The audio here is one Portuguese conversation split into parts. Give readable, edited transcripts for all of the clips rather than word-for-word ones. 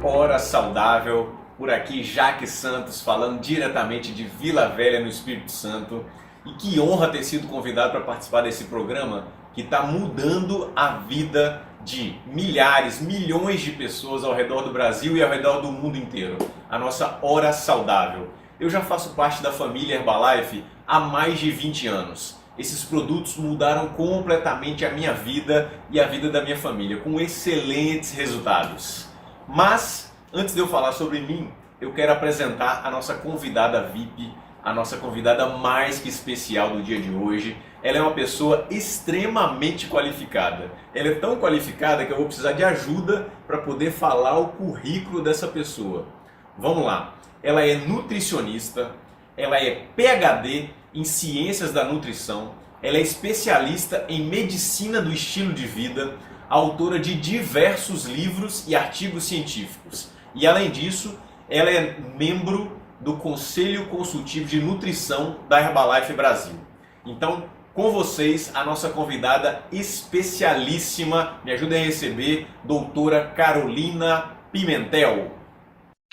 Hora Saudável, por aqui Jaque Santos falando diretamente de Vila Velha no Espírito Santo. E que honra ter sido convidado para participar desse programa que está mudando a vida de milhares, milhões de pessoas ao redor do Brasil e ao redor do mundo inteiro. A nossa Hora Saudável. Eu já faço parte da família Herbalife há mais de 20 anos. Esses produtos mudaram completamente a minha vida e a vida da minha família, com excelentes resultados. Mas, antes de eu falar sobre mim, eu quero apresentar a nossa convidada VIP, a nossa convidada mais que especial do dia de hoje. Ela é uma pessoa extremamente qualificada. Ela é tão qualificada que eu vou precisar de ajuda para poder falar o currículo dessa pessoa. Vamos lá. Ela é nutricionista, ela é PhD em Ciências da Nutrição, ela é especialista em Medicina do Estilo de Vida, autora de diversos livros e artigos científicos. E além disso, ela é membro do Conselho Consultivo de Nutrição da Herbalife Brasil. Então, com vocês, a nossa convidada especialíssima, me ajuda a receber, doutora Carolina Pimentel.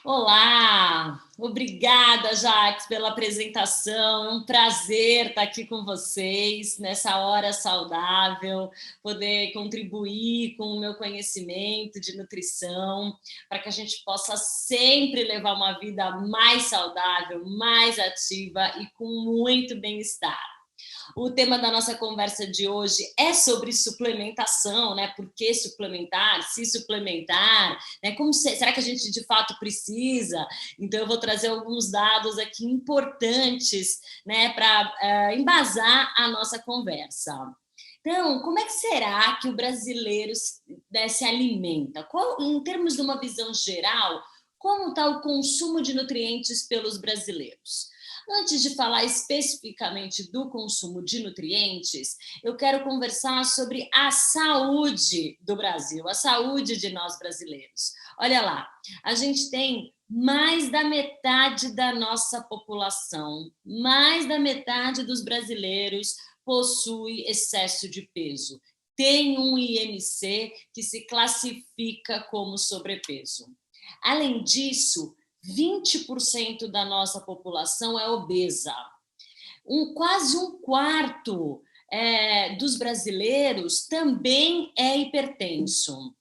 Olá, obrigada, Jaques, pela apresentação. É um prazer estar aqui com vocês nessa hora saudável, poder contribuir com o meu conhecimento de nutrição, para que a gente possa sempre levar uma vida mais saudável, mais ativa e com muito bem-estar. O tema da nossa conversa de hoje é sobre suplementação, né? Por que suplementar? Se suplementar, né? Será que a gente de fato precisa? Então eu vou trazer alguns dados aqui importantes, né, para embasar a nossa conversa. Então, como é que será que o brasileiro se alimenta? Em termos de uma visão geral, como está o consumo de nutrientes pelos brasileiros? Antes de falar especificamente do consumo de nutrientes, eu quero conversar sobre a saúde do Brasil, a saúde de nós brasileiros. Olha lá, a gente tem mais da metade da nossa população, mais da metade dos brasileiros possui excesso de peso. Tem um IMC que se classifica como sobrepeso. Além disso, 20% da nossa população é obesa. Quase um quarto dos brasileiros também é hipertenso.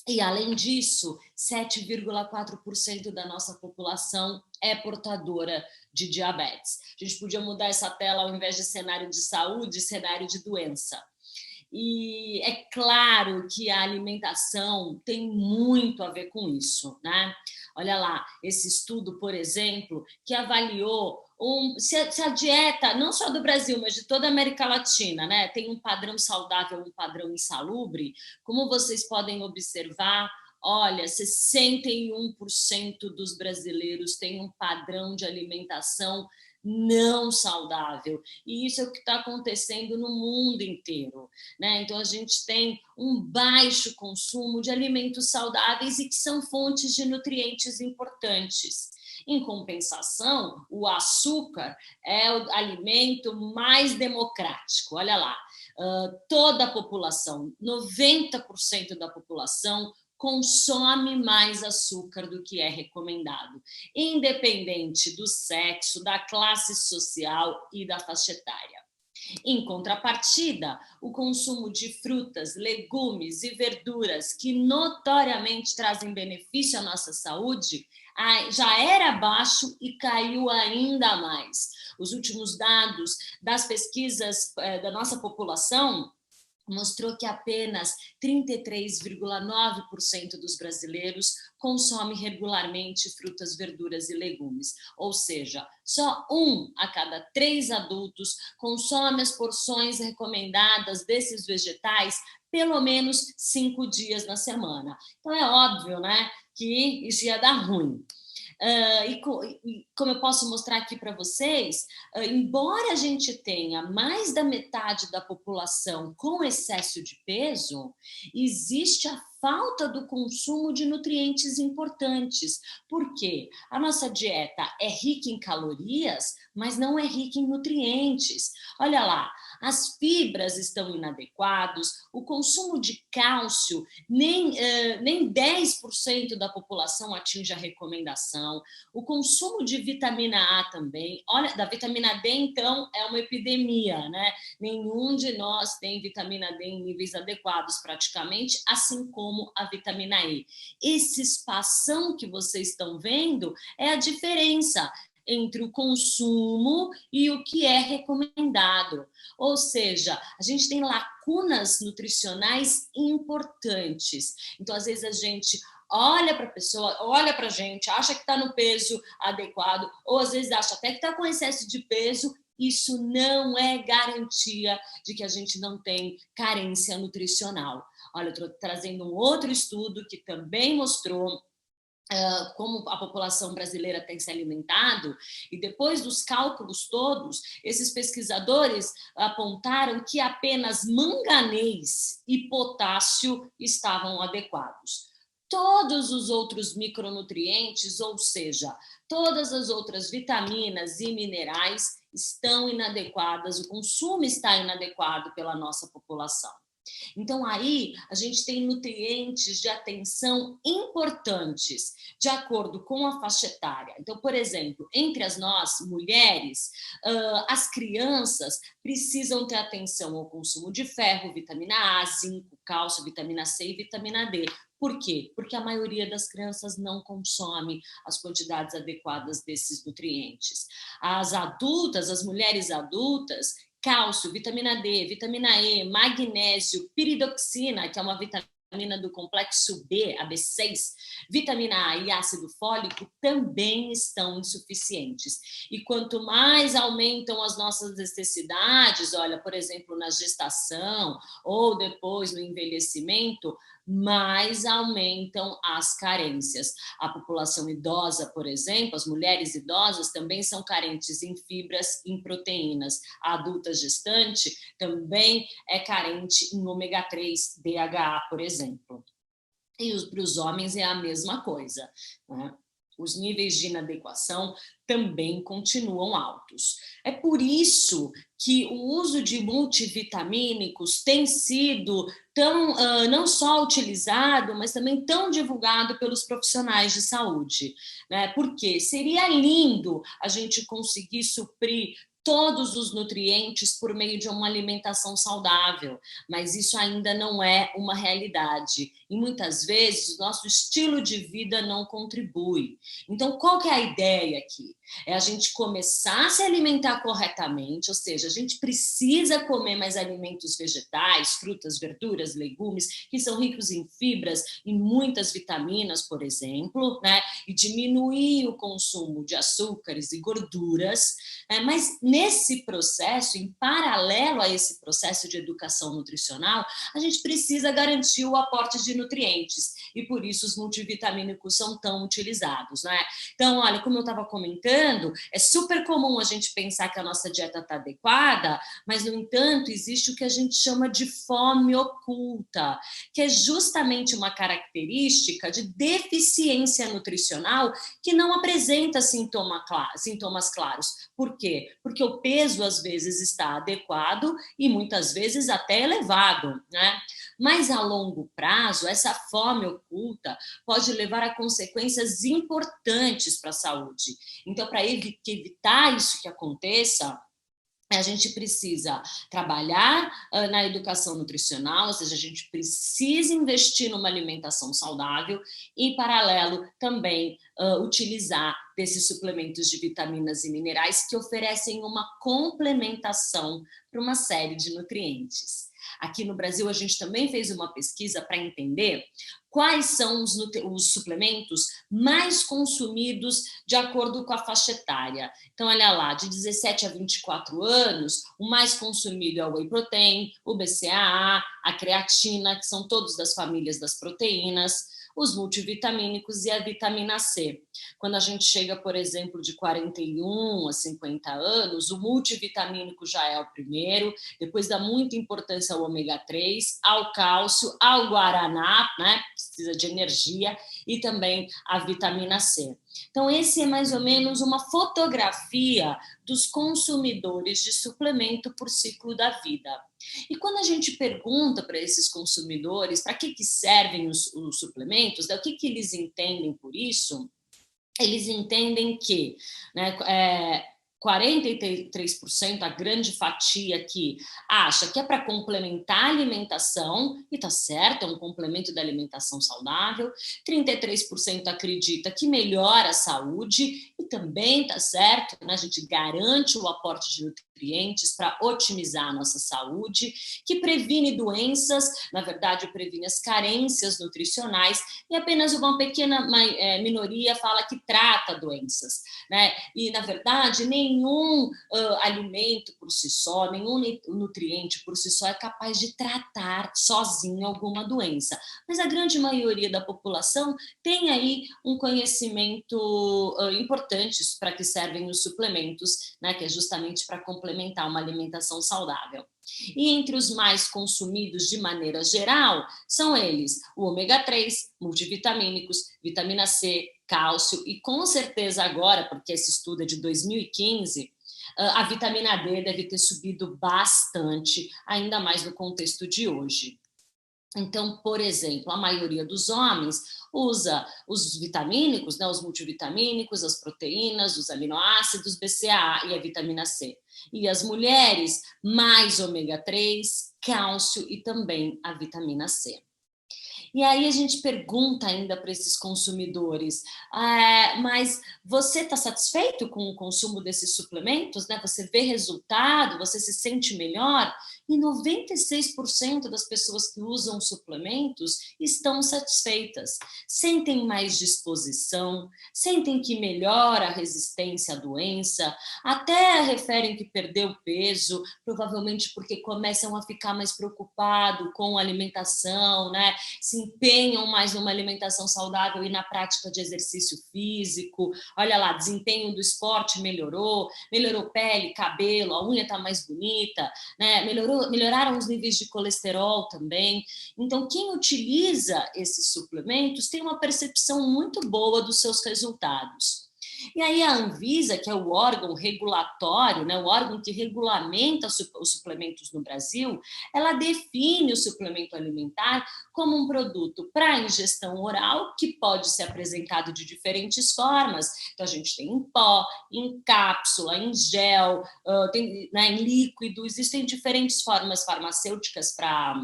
E, além disso, 7,4% da nossa população é portadora de diabetes. A gente podia mudar essa tela, ao invés de cenário de saúde, cenário de doença. E é claro que a alimentação tem muito a ver com isso, né? Olha lá, esse estudo, por exemplo, que avaliou se a dieta, não só do Brasil, mas de toda a América Latina, né, tem um padrão saudável, um padrão insalubre, como vocês podem observar, olha, 61% dos brasileiros têm um padrão de alimentação não saudável. E isso é o que está acontecendo no mundo inteiro, né? Então, a gente tem um baixo consumo de alimentos saudáveis e que são fontes de nutrientes importantes. Em compensação, o açúcar é o alimento mais democrático. Olha lá, toda a população, 90% da população consome mais açúcar do que é recomendado, independente do sexo, da classe social e da faixa etária. Em contrapartida, o consumo de frutas, legumes e verduras que notoriamente trazem benefício à nossa saúde já era baixo e caiu ainda mais. Os últimos dados das pesquisas da nossa população mostrou que apenas 33,9% dos brasileiros consome regularmente frutas, verduras e legumes. Ou seja, só 1 a cada 3 adultos consome as porções recomendadas desses vegetais pelo menos 5 dias na semana. Então é óbvio, né, que isso ia dar ruim. Como eu posso mostrar aqui para vocês, embora a gente tenha mais da metade da população com excesso de peso, existe a falta do consumo de nutrientes importantes. Por quê? A nossa dieta é rica em calorias, mas não é rica em nutrientes. Olha lá, as fibras estão inadequados, o consumo de cálcio, nem 10% da população atinge a recomendação, o consumo de vitamina A também, olha, da vitamina D, então, é uma epidemia, né? Nenhum de nós tem vitamina D em níveis adequados, praticamente, assim como a vitamina E. Esse espação que vocês estão vendo é a diferença entre o consumo e o que é recomendado. Ou seja, a gente tem lacunas nutricionais importantes. Então, às vezes, a gente olha para a pessoa, olha para a gente, acha que está no peso adequado, ou às vezes acha até que está com excesso de peso. Isso não é garantia de que a gente não tem carência nutricional. Olha, eu estou trazendo um outro estudo que também mostrou como a população brasileira tem se alimentado, e depois dos cálculos todos, esses pesquisadores apontaram que apenas manganês e potássio estavam adequados. Todos os outros micronutrientes, ou seja, todas as outras vitaminas e minerais estão inadequadas, o consumo está inadequado pela nossa população. Então, aí, a gente tem nutrientes de atenção importantes, de acordo com a faixa etária. Então, por exemplo, entre nós, mulheres, as crianças precisam ter atenção ao consumo de ferro, vitamina A, zinco, cálcio, vitamina C e vitamina D. Por quê? Porque a maioria das crianças não consome as quantidades adequadas desses nutrientes. As adultas, as mulheres adultas, cálcio, vitamina D, vitamina E, magnésio, piridoxina, que é uma vitamina do complexo B, a B6, vitamina A e ácido fólico também estão insuficientes. E quanto mais aumentam as nossas necessidades, olha, por exemplo, na gestação ou depois no envelhecimento, mais aumentam as carências. A população idosa, por exemplo, as mulheres idosas também são carentes em fibras e em proteínas. A adulta gestante também é carente em ômega 3, DHA, por exemplo. E para os homens é a mesma coisa, né? Os níveis de inadequação também continuam altos. É por isso que o uso de multivitamínicos tem sido tão, não só utilizado, mas também tão divulgado pelos profissionais de saúde, né? Porque seria lindo a gente conseguir suprir todos os nutrientes por meio de uma alimentação saudável, mas isso ainda não é uma realidade. E muitas vezes o nosso estilo de vida não contribui. Então, qual que é a ideia aqui? É a gente começar a se alimentar corretamente, ou seja, a gente precisa comer mais alimentos vegetais, frutas, verduras, legumes, que são ricos em fibras e muitas vitaminas, por exemplo, né? E diminuir o consumo de açúcares e gorduras, né? Mas nesse processo, em paralelo a esse processo de educação nutricional, a gente precisa garantir o aporte de nutrientes, e por isso os multivitamínicos são tão utilizados, né? Então, olha, como eu estava comentando, é super comum a gente pensar que a nossa dieta está adequada, mas, no entanto, existe o que a gente chama de fome oculta, que é justamente uma característica de deficiência nutricional que não apresenta sintomas claros. Por quê? Porque o peso, às vezes, está adequado e, muitas vezes, até elevado, né? Mas, a longo prazo, essa fome oculta pode levar a consequências importantes para a saúde. Então, para evitar isso que aconteça, a gente precisa trabalhar na educação nutricional, ou seja, a gente precisa investir numa alimentação saudável e, em paralelo, também utilizar desses suplementos de vitaminas e minerais que oferecem uma complementação para uma série de nutrientes. Aqui no Brasil, a gente também fez uma pesquisa para entender quais são os suplementos mais consumidos de acordo com a faixa etária. Então, olha lá, de 17 a 24 anos, o mais consumido é o whey protein, o BCAA, a creatina, que são todos das famílias das proteínas. os multivitamínicos e a vitamina C. Quando a gente chega, por exemplo, de 41 a 50 anos, o multivitamínico já é o primeiro, depois dá muita importância ao ômega 3, ao cálcio, ao guaraná, né? Precisa de energia, e também a vitamina C. Então, esse é mais ou menos uma fotografia dos consumidores de suplemento por ciclo da vida. E quando a gente pergunta para esses consumidores para que servem os suplementos, o que eles entendem por isso, eles entendem que, né, 43%, a grande fatia aqui, acha que é para complementar a alimentação, e está certo, é um complemento da alimentação saudável. 33% acredita que melhora a saúde, e também está certo, né? A gente garante o aporte de nutrientes para otimizar a nossa saúde, que previne doenças, na verdade, previne as carências nutricionais, e apenas uma pequena minoria fala que trata doenças, né? E, na verdade, nenhum alimento por si só, nenhum nutriente por si só é capaz de tratar sozinho alguma doença. Mas a grande maioria da população tem aí um conhecimento importante para que servem os suplementos, né? Que é justamente para complementar uma alimentação saudável. E entre os mais consumidos de maneira geral, são eles o ômega 3, multivitamínicos, vitamina C, cálcio e com certeza agora, porque esse estudo é de 2015, a vitamina D deve ter subido bastante, ainda mais no contexto de hoje. Então, por exemplo, a maioria dos homens usa os vitamínicos, né, os multivitamínicos, as proteínas, os aminoácidos, BCAA e a vitamina C. E as mulheres, mais ômega 3, cálcio e também a vitamina C. E aí a gente pergunta ainda para esses consumidores, mas você está satisfeito com o consumo desses suplementos? Né? Você vê resultado? Você se sente melhor? E 96% das pessoas que usam suplementos estão satisfeitas, sentem mais disposição, sentem que melhora a resistência à doença, até referem que perdeu peso, provavelmente porque começam a ficar mais preocupados com a alimentação, né? Se empenham mais numa alimentação saudável e na prática de exercício físico. Olha lá, desempenho do esporte melhorou pele, cabelo, a unha está mais bonita, né? Melhoraram os níveis de colesterol também. Então, quem utiliza esses suplementos tem uma percepção muito boa dos seus resultados. E aí a Anvisa, que é o órgão regulatório, né, o órgão que regulamenta os suplementos no Brasil, ela define o suplemento alimentar como um produto para ingestão oral, que pode ser apresentado de diferentes formas. Então, a gente tem em pó, em cápsula, em gel, tem, né, em líquido, existem diferentes formas farmacêuticas para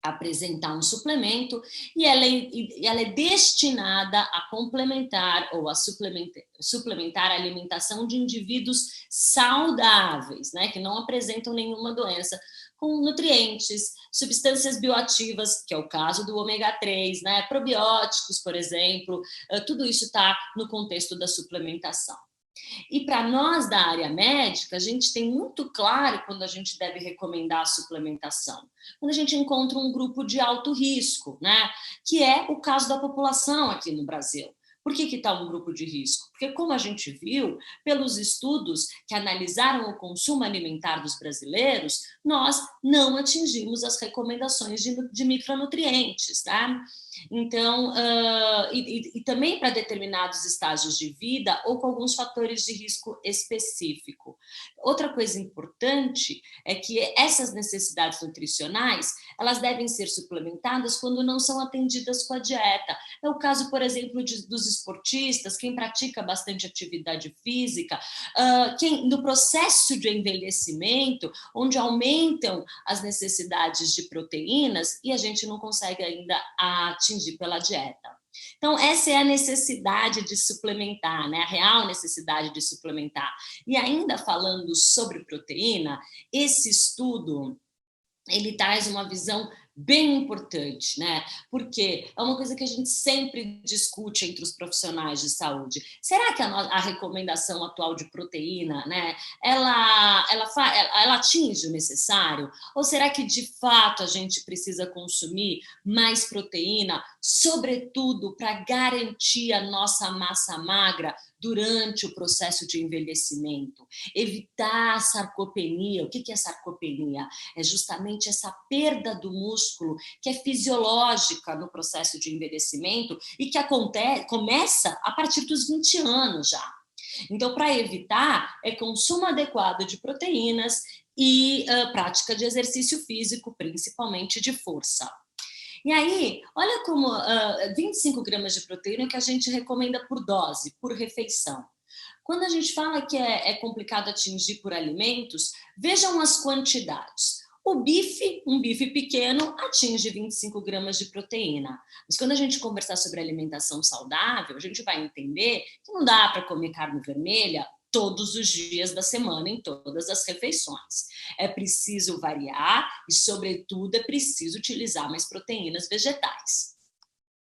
apresentar um suplemento, e ela é destinada a complementar ou a suplementar a alimentação de indivíduos saudáveis, né, que não apresentam nenhuma doença, com nutrientes, substâncias bioativas, que é o caso do ômega 3, né, probióticos, por exemplo, tudo isso está no contexto da suplementação. E para nós da área médica, a gente tem muito claro quando a gente deve recomendar a suplementação. Quando a gente encontra um grupo de alto risco, né? Que é o caso da população aqui no Brasil. Por que está um grupo de risco? Porque, como a gente viu, pelos estudos que analisaram o consumo alimentar dos brasileiros, nós não atingimos as recomendações de micronutrientes, tá? Então, e também para determinados estágios de vida ou com alguns fatores de risco específico. Outra coisa importante é que essas necessidades nutricionais, elas devem ser suplementadas quando não são atendidas com a dieta. É o caso, por exemplo, dos esportistas, quem pratica bastante atividade física, quem no processo de envelhecimento, onde aumentam as necessidades de proteínas e a gente não consegue ainda atingir pela dieta. Então, essa é a necessidade de suplementar, né? A real necessidade de suplementar. E ainda falando sobre proteína, esse estudo ele traz uma visão bem importante, né? Porque é uma coisa que a gente sempre discute entre os profissionais de saúde. Será que a recomendação atual de proteína, né, ela atinge o necessário? Ou será que, de fato, a gente precisa consumir mais proteína, sobretudo para garantir a nossa massa magra durante o processo de envelhecimento? Evitar a sarcopenia. O que é sarcopenia? É justamente essa perda do músculo que é fisiológica no processo de envelhecimento e que começa a partir dos 20 anos já. Então, para evitar, é consumo adequado de proteínas e prática de exercício físico, principalmente de força. E aí, olha como 25 gramas de proteína que a gente recomenda por dose, por refeição. Quando a gente fala que é complicado atingir por alimentos, vejam as quantidades. Um bife pequeno, atinge 25 gramas de proteína. Mas quando a gente conversar sobre alimentação saudável, a gente vai entender que não dá para comer carne vermelha todos os dias da semana, em todas as refeições. É preciso variar e, sobretudo, é preciso utilizar mais proteínas vegetais.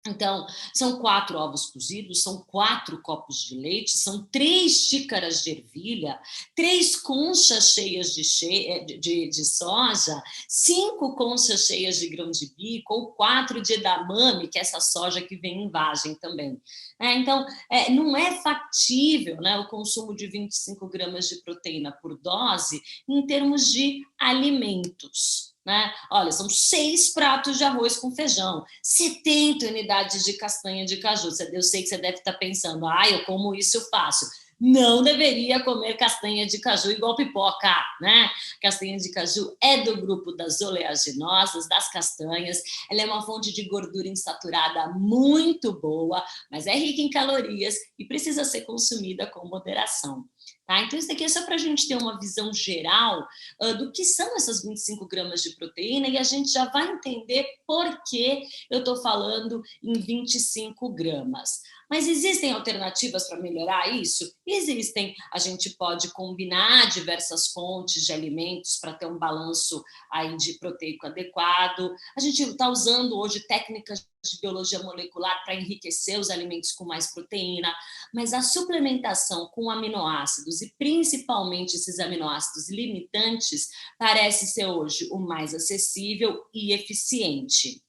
Então, são 4 ovos cozidos, são 4 copos de leite, são 3 xícaras de ervilha, 3 conchas cheias de soja, 5 conchas cheias de grão de bico, ou 4 de edamame, que é essa soja que vem em vagem também. Então, não é factível, né, o consumo de 25 gramas de proteína por dose em termos de alimentos. Né? Olha, são 6 pratos de arroz com feijão, 70 unidades de castanha de caju. Eu sei que você deve estar pensando, eu como isso fácil. Não deveria comer castanha de caju igual pipoca, né? Castanha de caju é do grupo das oleaginosas, das castanhas. Ela é uma fonte de gordura insaturada muito boa, mas é rica em calorias e precisa ser consumida com moderação. Tá? Então, isso daqui é só para a gente ter uma visão geral do que são essas 25 gramas de proteína e a gente já vai entender por que eu estou falando em 25 gramas. Mas existem alternativas para melhorar isso? Existem. A gente pode combinar diversas fontes de alimentos para ter um balanço aí de proteico adequado. A gente está usando hoje técnicas de biologia molecular para enriquecer os alimentos com mais proteína, mas a suplementação com aminoácidos e principalmente esses aminoácidos limitantes parece ser hoje o mais acessível e eficiente.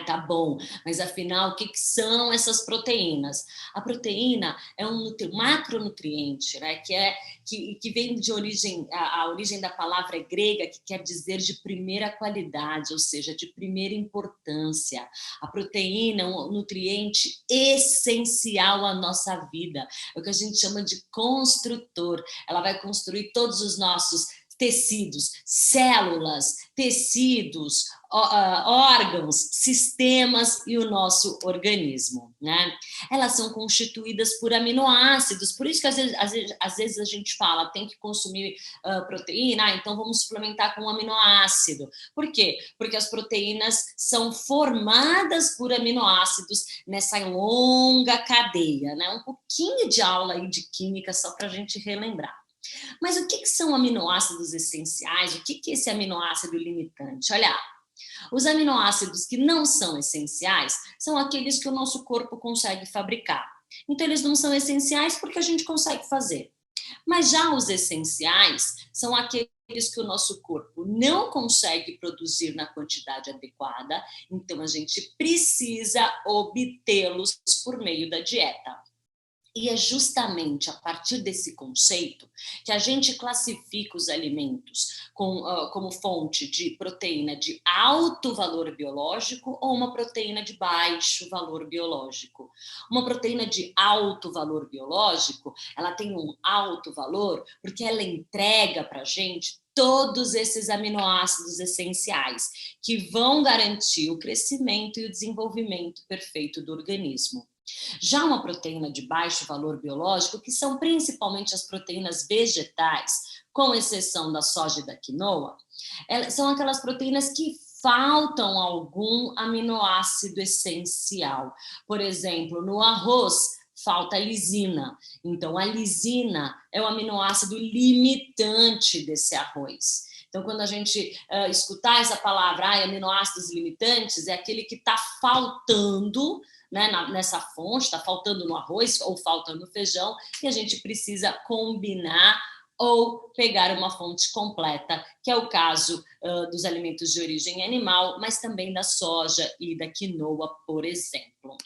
Tá bom, mas afinal, o que são essas proteínas? A proteína é um macronutriente, né, que vem de origem, a origem da palavra é grega, que quer dizer de primeira qualidade, ou seja, de primeira importância. A proteína é um nutriente essencial à nossa vida, é o que a gente chama de construtor. Ela vai construir todos os nossos tecidos, células, tecidos, órgãos, sistemas e o nosso organismo, né? Elas são constituídas por aminoácidos, por isso que às vezes a gente fala, tem que consumir proteína, então vamos suplementar com um aminoácido. Por quê? Porque as proteínas são formadas por aminoácidos nessa longa cadeia, né? Um pouquinho de aula aí de química só para a gente relembrar. Mas o que são aminoácidos essenciais? O que é esse aminoácido limitante? Olha, os aminoácidos que não são essenciais são aqueles que o nosso corpo consegue fabricar. Então, eles não são essenciais porque a gente consegue fazer. Mas já os essenciais são aqueles que o nosso corpo não consegue produzir na quantidade adequada, então a gente precisa obtê-los por meio da dieta. E é justamente a partir desse conceito que a gente classifica os alimentos como fonte de proteína de alto valor biológico ou uma proteína de baixo valor biológico. Uma proteína de alto valor biológico, ela tem um alto valor porque ela entrega para a gente todos esses aminoácidos essenciais que vão garantir o crescimento e o desenvolvimento perfeito do organismo. Já uma proteína de baixo valor biológico, que são principalmente as proteínas vegetais, com exceção da soja e da quinoa, são aquelas proteínas que faltam algum aminoácido essencial. Por exemplo, no arroz, falta a lisina. Então, a lisina é o aminoácido limitante desse arroz. Então, quando a gente escutar essa palavra, aminoácidos limitantes, é aquele que está faltando, né, nessa fonte, está faltando no arroz ou falta no feijão, e a gente precisa combinar ou pegar uma fonte completa, que é o caso dos alimentos de origem animal, mas também da soja e da quinoa, por exemplo.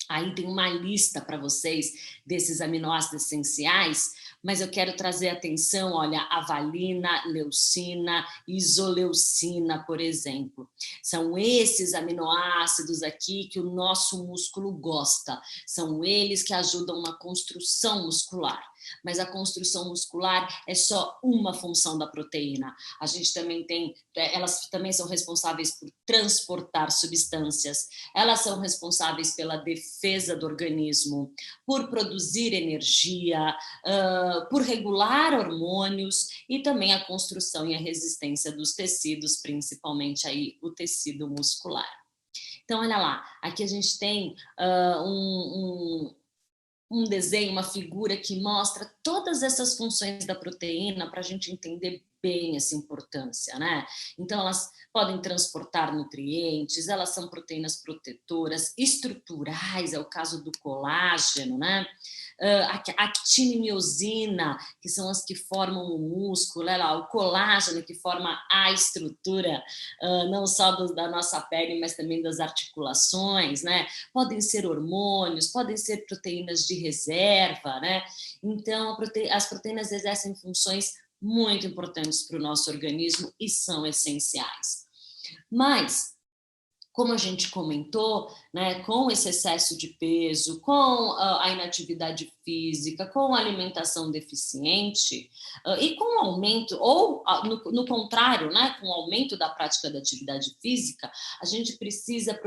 Aí tem uma lista para vocês desses aminoácidos essenciais, mas eu quero trazer atenção, olha, a valina, leucina, isoleucina, por exemplo. São esses aminoácidos aqui que o nosso músculo gosta. São eles que ajudam na construção muscular. Mas a construção muscular é só uma função da proteína. A gente também tem, elas também são responsáveis por transportar substâncias, elas são responsáveis pela defesa do organismo, por produzir energia, por regular hormônios e também a construção e a resistência dos tecidos, principalmente aí o tecido muscular. Então, olha lá, aqui a gente tem um desenho, uma figura que mostra todas essas funções da proteína para a gente entender bem essa importância, né? Então, elas podem transportar nutrientes, elas são proteínas protetoras, estruturais, é o caso do colágeno, né? A actina e miosina, que são as que formam o músculo, o colágeno que forma a estrutura, não só da nossa pele, mas também das articulações, né? Podem ser hormônios, podem ser proteínas de reserva, né? Então, as proteínas exercem funções muito importantes para o nosso organismo e são essenciais. Mas, como a gente comentou, né, com esse excesso de peso, com a inatividade física, com a alimentação deficiente e com o aumento, ou no contrário, né, com o aumento da prática da atividade física, a gente precisa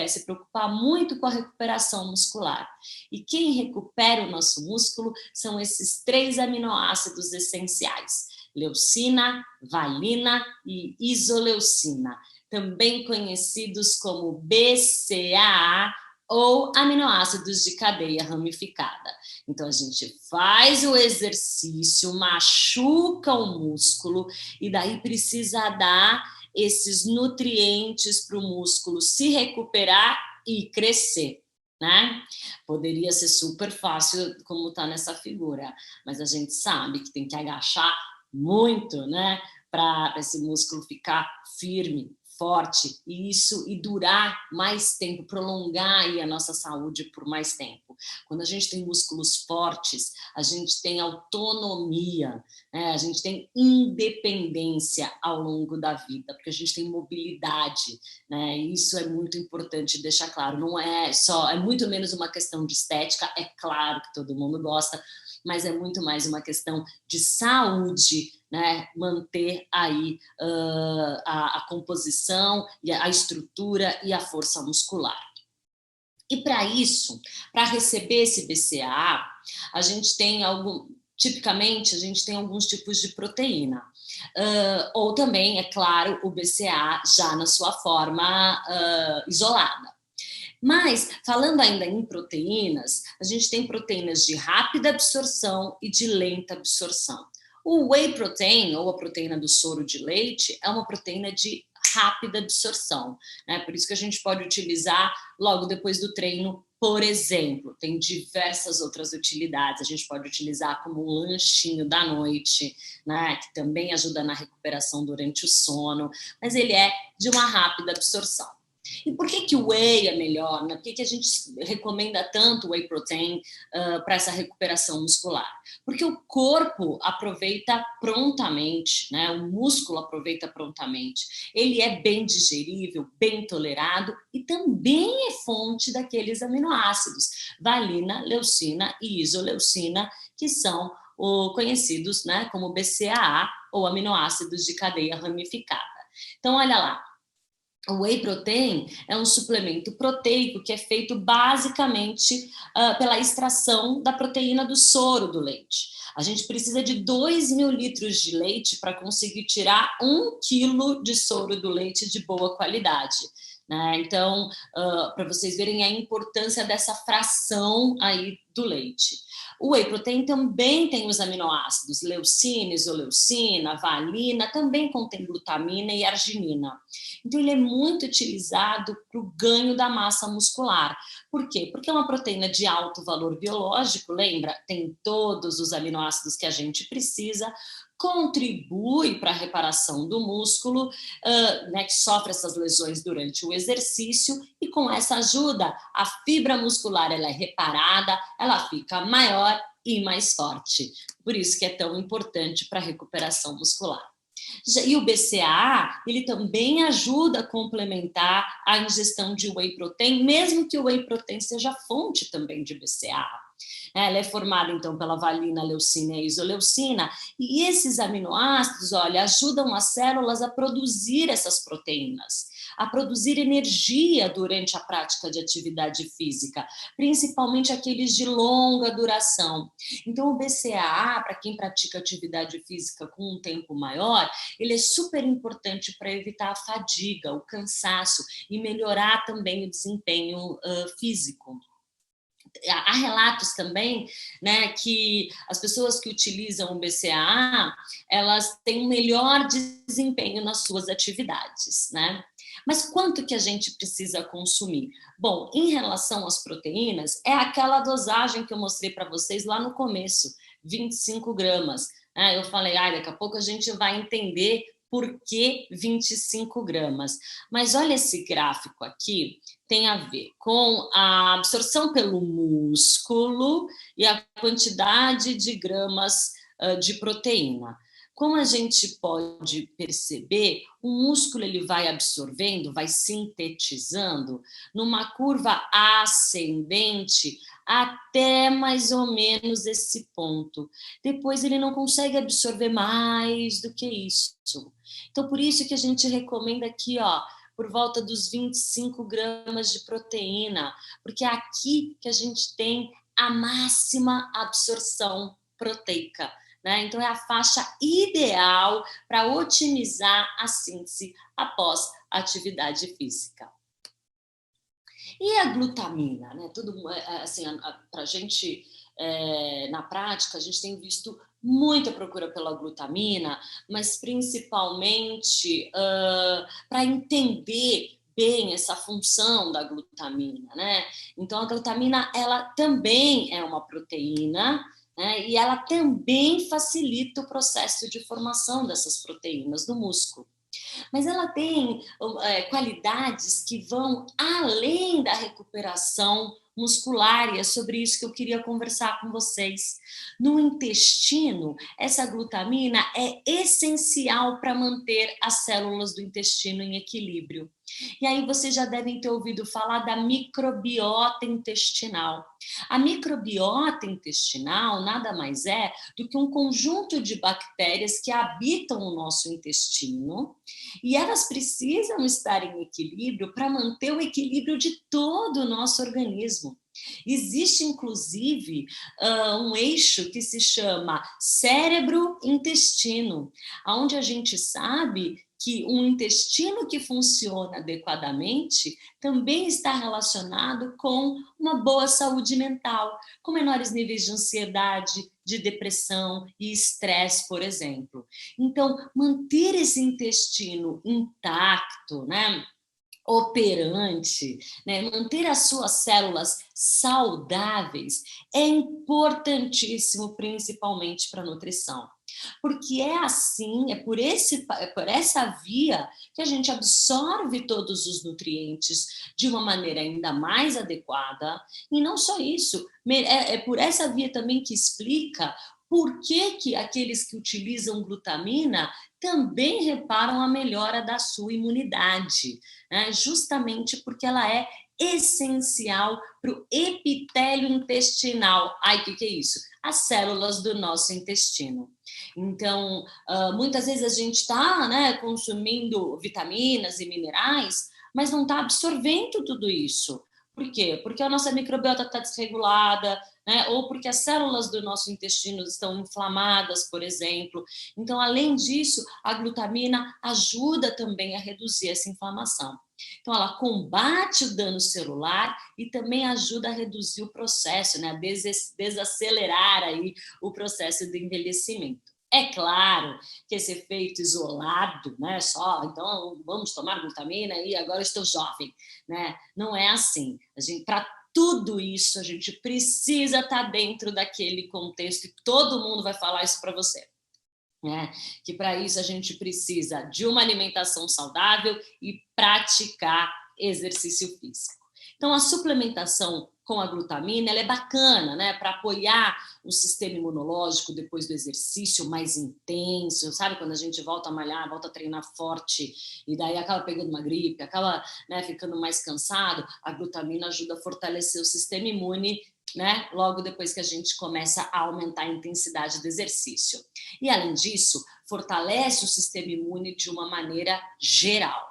se preocupar muito com a recuperação muscular. E quem recupera o nosso músculo são esses 3 aminoácidos essenciais: leucina, valina e isoleucina, também conhecidos como BCAA ou aminoácidos de cadeia ramificada. Então, a gente faz o exercício, machuca o músculo e daí precisa dar esses nutrientes para o músculo se recuperar e crescer, né? Poderia ser super fácil como está nessa figura, mas a gente sabe que tem que agachar muito, né? Para esse músculo ficar firme, forte, e durar mais tempo, prolongar aí a nossa saúde por mais tempo. Quando a gente tem músculos fortes, a gente tem autonomia, né? A gente tem independência ao longo da vida, porque a gente tem mobilidade, né? E isso é muito importante deixar claro. Não é só, é muito menos uma questão de estética, é claro que todo mundo gosta, mas é muito mais uma questão de saúde, né? Manter aí a composição, a estrutura e a força muscular. E para isso, para receber esse BCAA, a gente tem tipicamente, a gente tem alguns tipos de proteína. Ou também, é claro, o BCAA já na sua forma isolada. Mas, falando ainda em proteínas, a gente tem proteínas de rápida absorção e de lenta absorção. O whey protein, ou a proteína do soro de leite, é uma proteína de rápida absorção, né? Por isso que a gente pode utilizar logo depois do treino, por exemplo. Tem diversas outras utilidades. A gente pode utilizar como um lanchinho da noite, né? Que também ajuda na recuperação durante o sono, mas ele é de uma rápida absorção. E por que o whey é melhor? Né? Por que a gente recomenda tanto o whey protein para essa recuperação muscular? Porque o corpo aproveita prontamente, né? O músculo aproveita prontamente. Ele é bem digerível, bem tolerado e também é fonte daqueles aminoácidos, valina, leucina e isoleucina, que são conhecidos, né, como BCAA ou aminoácidos de cadeia ramificada. Então, olha lá. O whey protein é um suplemento proteico que é feito basicamente pela extração da proteína do soro do leite. A gente precisa de 2.000 litros de leite para conseguir tirar 1 quilo de soro do leite de boa qualidade. Né? Então, para vocês verem a importância dessa fração aí do leite. O whey protein também tem os aminoácidos leucina, isoleucina, valina, também contém glutamina e arginina. Então, ele é muito utilizado para o ganho da massa muscular. Por quê? Porque é uma proteína de alto valor biológico, lembra? Tem todos os aminoácidos que a gente precisa, contribui para a reparação do músculo, né, que sofre essas lesões durante o exercício, e com essa ajuda, a fibra muscular ela é reparada, ela fica maior e mais forte. Por isso que é tão importante para a recuperação muscular. E o BCAA, ele também ajuda a complementar a ingestão de whey protein, mesmo que o whey protein seja fonte também de BCAA. Ela é formada, então, pela valina, leucina e isoleucina, e esses aminoácidos, olha, ajudam as células a produzir essas proteínas, a produzir energia durante a prática de atividade física, principalmente aqueles de longa duração. Então, o BCAA, para quem pratica atividade física com um tempo maior, ele é super importante para evitar a fadiga, o cansaço e melhorar também o desempenho físico. Há relatos também, né, que as pessoas que utilizam o BCAA, elas têm um melhor desempenho nas suas atividades, né? Mas quanto que a gente precisa consumir? Bom, em relação às proteínas, é aquela dosagem que eu mostrei para vocês lá no começo, 25 gramas. Eu falei, daqui a pouco a gente vai entender por que 25 gramas. Mas olha esse gráfico aqui, tem a ver com a absorção pelo músculo e a quantidade de gramas de proteína. Como a gente pode perceber, o músculo ele vai absorvendo, vai sintetizando numa curva ascendente até mais ou menos esse ponto. Depois ele não consegue absorver mais do que isso. Então, por isso que a gente recomenda aqui, por volta dos 25 gramas de proteína, porque é aqui que a gente tem a máxima absorção proteica. Né? Então, é a faixa ideal para otimizar a síntese após a atividade física. E a glutamina? Né? Tudo, assim, para a gente, na prática, a gente tem visto muita procura pela glutamina, mas principalmente para entender bem essa função da glutamina, né? Então, a glutamina, ela também é uma proteína, né? E ela também facilita o processo de formação dessas proteínas no músculo. Mas ela tem qualidades que vão além da recuperação muscular, e é sobre isso que eu queria conversar com vocês. No intestino, essa glutamina é essencial para manter as células do intestino em equilíbrio. E aí vocês já devem ter ouvido falar da microbiota intestinal. A microbiota intestinal nada mais é do que um conjunto de bactérias que habitam o nosso intestino, e elas precisam estar em equilíbrio para manter o equilíbrio de todo o nosso organismo. Existe, inclusive, um eixo que se chama cérebro-intestino, onde a gente sabe que um intestino que funciona adequadamente também está relacionado com uma boa saúde mental, com menores níveis de ansiedade, de depressão e estresse, por exemplo. Então, manter esse intestino intacto, né? Operante, né? Manter as suas células saudáveis é importantíssimo, principalmente para a nutrição. Porque é assim, é por essa via que a gente absorve todos os nutrientes de uma maneira ainda mais adequada. E não só isso, é por essa via também que explica por que aqueles que utilizam glutamina também reparam a melhora da sua imunidade, né? Justamente porque ela é essencial para o epitélio intestinal. Ai, o que é isso? As células do nosso intestino. Então, muitas vezes a gente está, né, consumindo vitaminas e minerais, mas não está absorvendo tudo isso. Por quê? Porque a nossa microbiota está desregulada, né? Ou porque as células do nosso intestino estão inflamadas, por exemplo. Então, além disso, a glutamina ajuda também a reduzir essa inflamação. Então, ela combate o dano celular e também ajuda a reduzir o processo, né? A desacelerar aí o processo do envelhecimento. É claro que esse efeito isolado, né, só, então vamos tomar glutamina e agora eu estou jovem, né? Não é assim. Para tudo isso, a gente precisa estar dentro daquele contexto e todo mundo vai falar isso para você. Que para isso a gente precisa de uma alimentação saudável e praticar exercício físico. Então, a suplementação com a glutamina ela é bacana, né, para apoiar o sistema imunológico depois do exercício mais intenso, sabe? Quando a gente volta a malhar, volta a treinar forte e daí acaba pegando uma gripe, acaba, né, ficando mais cansado, a glutamina ajuda a fortalecer o sistema imune, né? Logo depois que a gente começa a aumentar a intensidade do exercício. E, além disso, fortalece o sistema imune de uma maneira geral.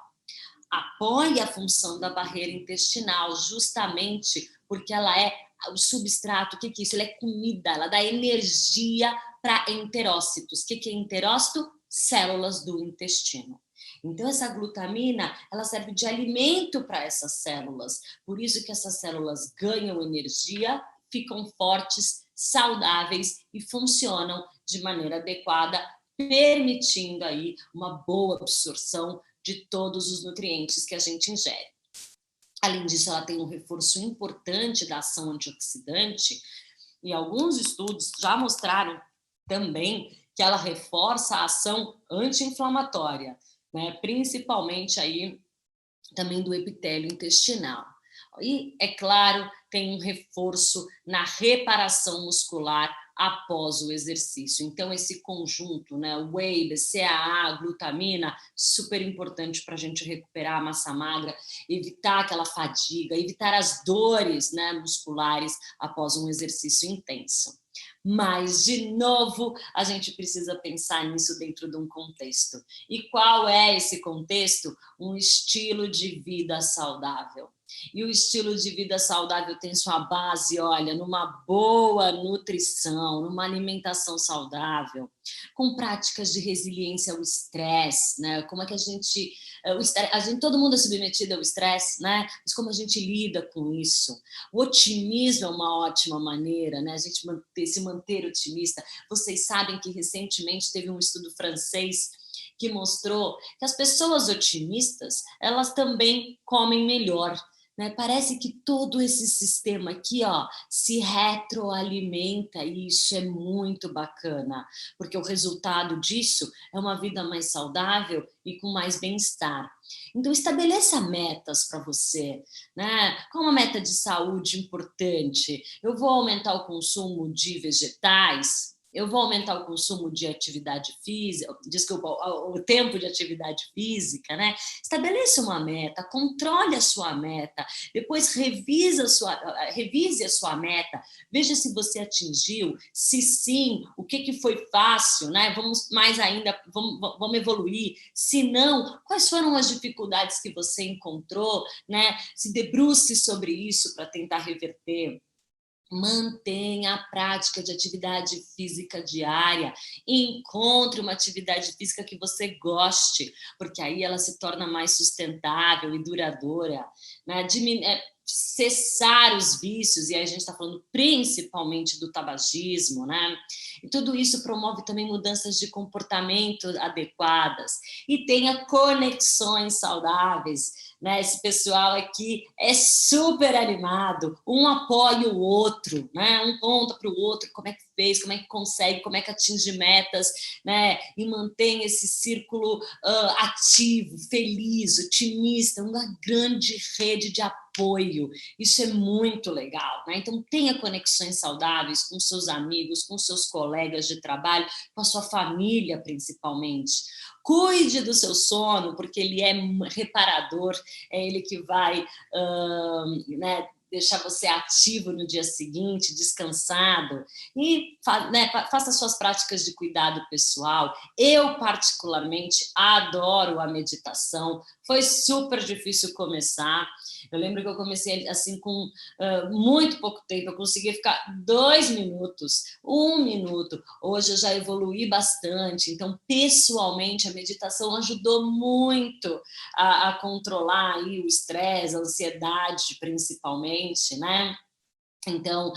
Apoia a função da barreira intestinal, justamente porque ela é o substrato. O que é isso? Ela é comida, ela dá energia para enterócitos. O que é enterócito? Células do intestino. Então, essa glutamina, ela serve de alimento para essas células. Por isso que essas células ganham energia, ficam fortes, saudáveis e funcionam de maneira adequada, permitindo aí uma boa absorção de todos os nutrientes que a gente ingere. Além disso, ela tem um reforço importante da ação antioxidante e alguns estudos já mostraram também que ela reforça a ação anti-inflamatória, né? Principalmente aí também do epitélio intestinal. E, é claro, tem um reforço na reparação muscular após o exercício. Então, esse conjunto, né, whey, BCAA, glutamina, super importante para a gente recuperar a massa magra, evitar aquela fadiga, evitar as dores, né, musculares após um exercício intenso. Mas, de novo, a gente precisa pensar nisso dentro de um contexto. E qual é esse contexto? Um estilo de vida saudável. E o estilo de vida saudável tem sua base, olha, numa boa nutrição, numa alimentação saudável, com práticas de resiliência ao estresse, né? Como é que todo mundo é submetido ao estresse, né? Mas como a gente lida com isso? O otimismo é uma ótima maneira, né? A gente se manter otimista. Vocês sabem que recentemente teve um estudo francês que mostrou que as pessoas otimistas, elas também comem melhor. Né? Parece que todo esse sistema aqui, ó, se retroalimenta e isso é muito bacana, porque o resultado disso é uma vida mais saudável e com mais bem-estar. Então, estabeleça metas para você, né? Qual uma meta de saúde importante? Eu vou aumentar o consumo de vegetais, eu vou aumentar o consumo de atividade física, desculpa, o tempo de atividade física, né? Estabeleça uma meta, controle a sua meta, depois revise a sua meta, veja se você atingiu, se sim, o que foi fácil, né? Vamos mais ainda, vamos evoluir. Se não, quais foram as dificuldades que você encontrou, né? Se debruce sobre isso para tentar reverter. Mantenha a prática de atividade física diária, encontre uma atividade física que você goste, porque aí ela se torna mais sustentável e duradoura, né? Cessar os vícios, e aí a gente está falando principalmente do tabagismo, né? E tudo isso promove também mudanças de comportamento adequadas e tenha conexões saudáveis, né? Esse pessoal aqui é super animado, um apoia o outro, né? Um conta para o outro como é que fez, como é que consegue, como é que atinge metas, né? E mantém esse círculo ativo, feliz, otimista, uma grande rede de apoio. Isso é muito legal, né? Então tenha conexões saudáveis com seus amigos, com seus colegas de trabalho, com a sua família principalmente. Cuide do seu sono, porque ele é reparador, é ele que vai né, deixar você ativo no dia seguinte, descansado, e faça suas práticas de cuidado pessoal. Eu, particularmente, adoro a meditação. Foi super difícil começar. Eu lembro que eu comecei assim com muito pouco tempo, eu conseguia ficar 2 minutos, 1 minuto. Hoje eu já evoluí bastante, então, pessoalmente, a meditação ajudou muito a controlar aí o estresse, a ansiedade, principalmente, né? Então,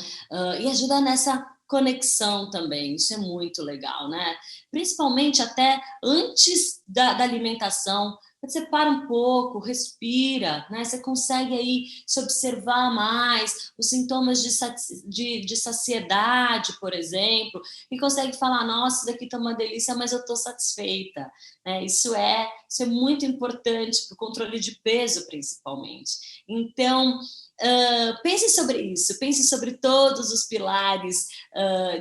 e ajuda nessa conexão também, isso é muito legal, né? Principalmente até antes da alimentação, você para um pouco, respira, né? Você consegue aí se observar mais os sintomas de saciedade, por exemplo, e consegue falar, nossa, isso daqui tá uma delícia, mas eu tô satisfeita, né? Isso é muito importante para o controle de peso, principalmente. Então, pense sobre isso, pense sobre todos os pilares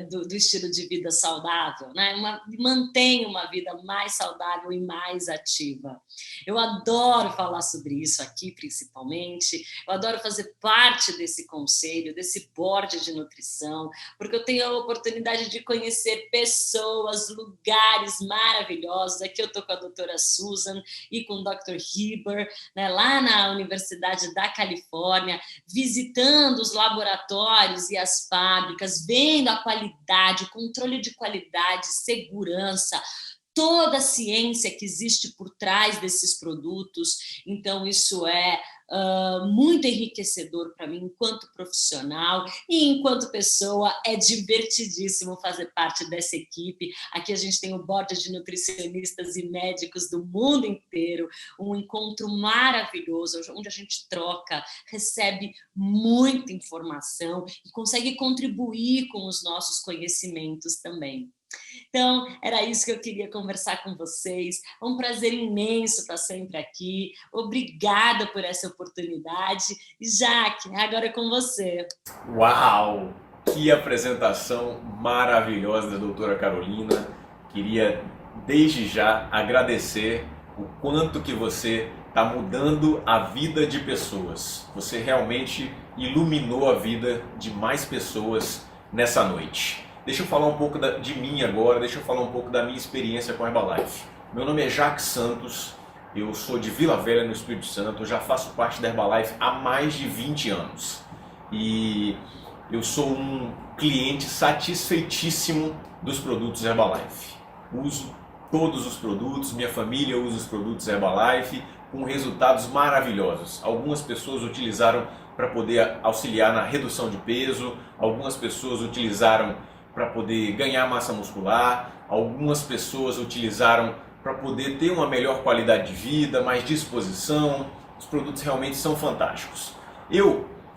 do estilo de vida saudável, né? Mantenha uma vida mais saudável e mais ativa. Eu adoro falar sobre isso aqui, principalmente. Eu adoro fazer parte desse conselho, desse board de nutrição, porque eu tenho a oportunidade de conhecer pessoas, lugares maravilhosos. Aqui eu estou com a doutora Susan e com o Dr. Heber, né, lá na Universidade da Califórnia, visitando os laboratórios e as fábricas, vendo a qualidade, o controle de qualidade, segurança, toda a ciência que existe por trás desses produtos. Então, isso é muito enriquecedor para mim enquanto profissional e enquanto pessoa. É divertidíssimo fazer parte dessa equipe. Aqui a gente tem o board de nutricionistas e médicos do mundo inteiro, um encontro maravilhoso, onde a gente troca, recebe muita informação e consegue contribuir com os nossos conhecimentos também. Então, era isso que eu queria conversar com vocês. É um prazer imenso estar sempre aqui. Obrigada por essa oportunidade. E Jaque, agora é com você. Uau! Que apresentação maravilhosa da doutora Carolina. Queria, desde já, agradecer o quanto que você está mudando a vida de pessoas. Você realmente iluminou a vida de mais pessoas nessa noite. Deixa eu falar um pouco de mim agora, deixa eu falar um pouco da minha experiência com a Herbalife. Meu nome é Jacques Santos, eu sou de Vila Velha, no Espírito Santo, eu já faço parte da Herbalife há mais de 20 anos. E eu sou um cliente satisfeitíssimo dos produtos Herbalife. Uso todos os produtos, minha família usa os produtos Herbalife com resultados maravilhosos. Algumas pessoas utilizaram para poder auxiliar na redução de peso, algumas pessoas utilizaram para poder ganhar massa muscular, algumas pessoas utilizaram para poder ter uma melhor qualidade de vida, mais disposição. Os produtos realmente são fantásticos.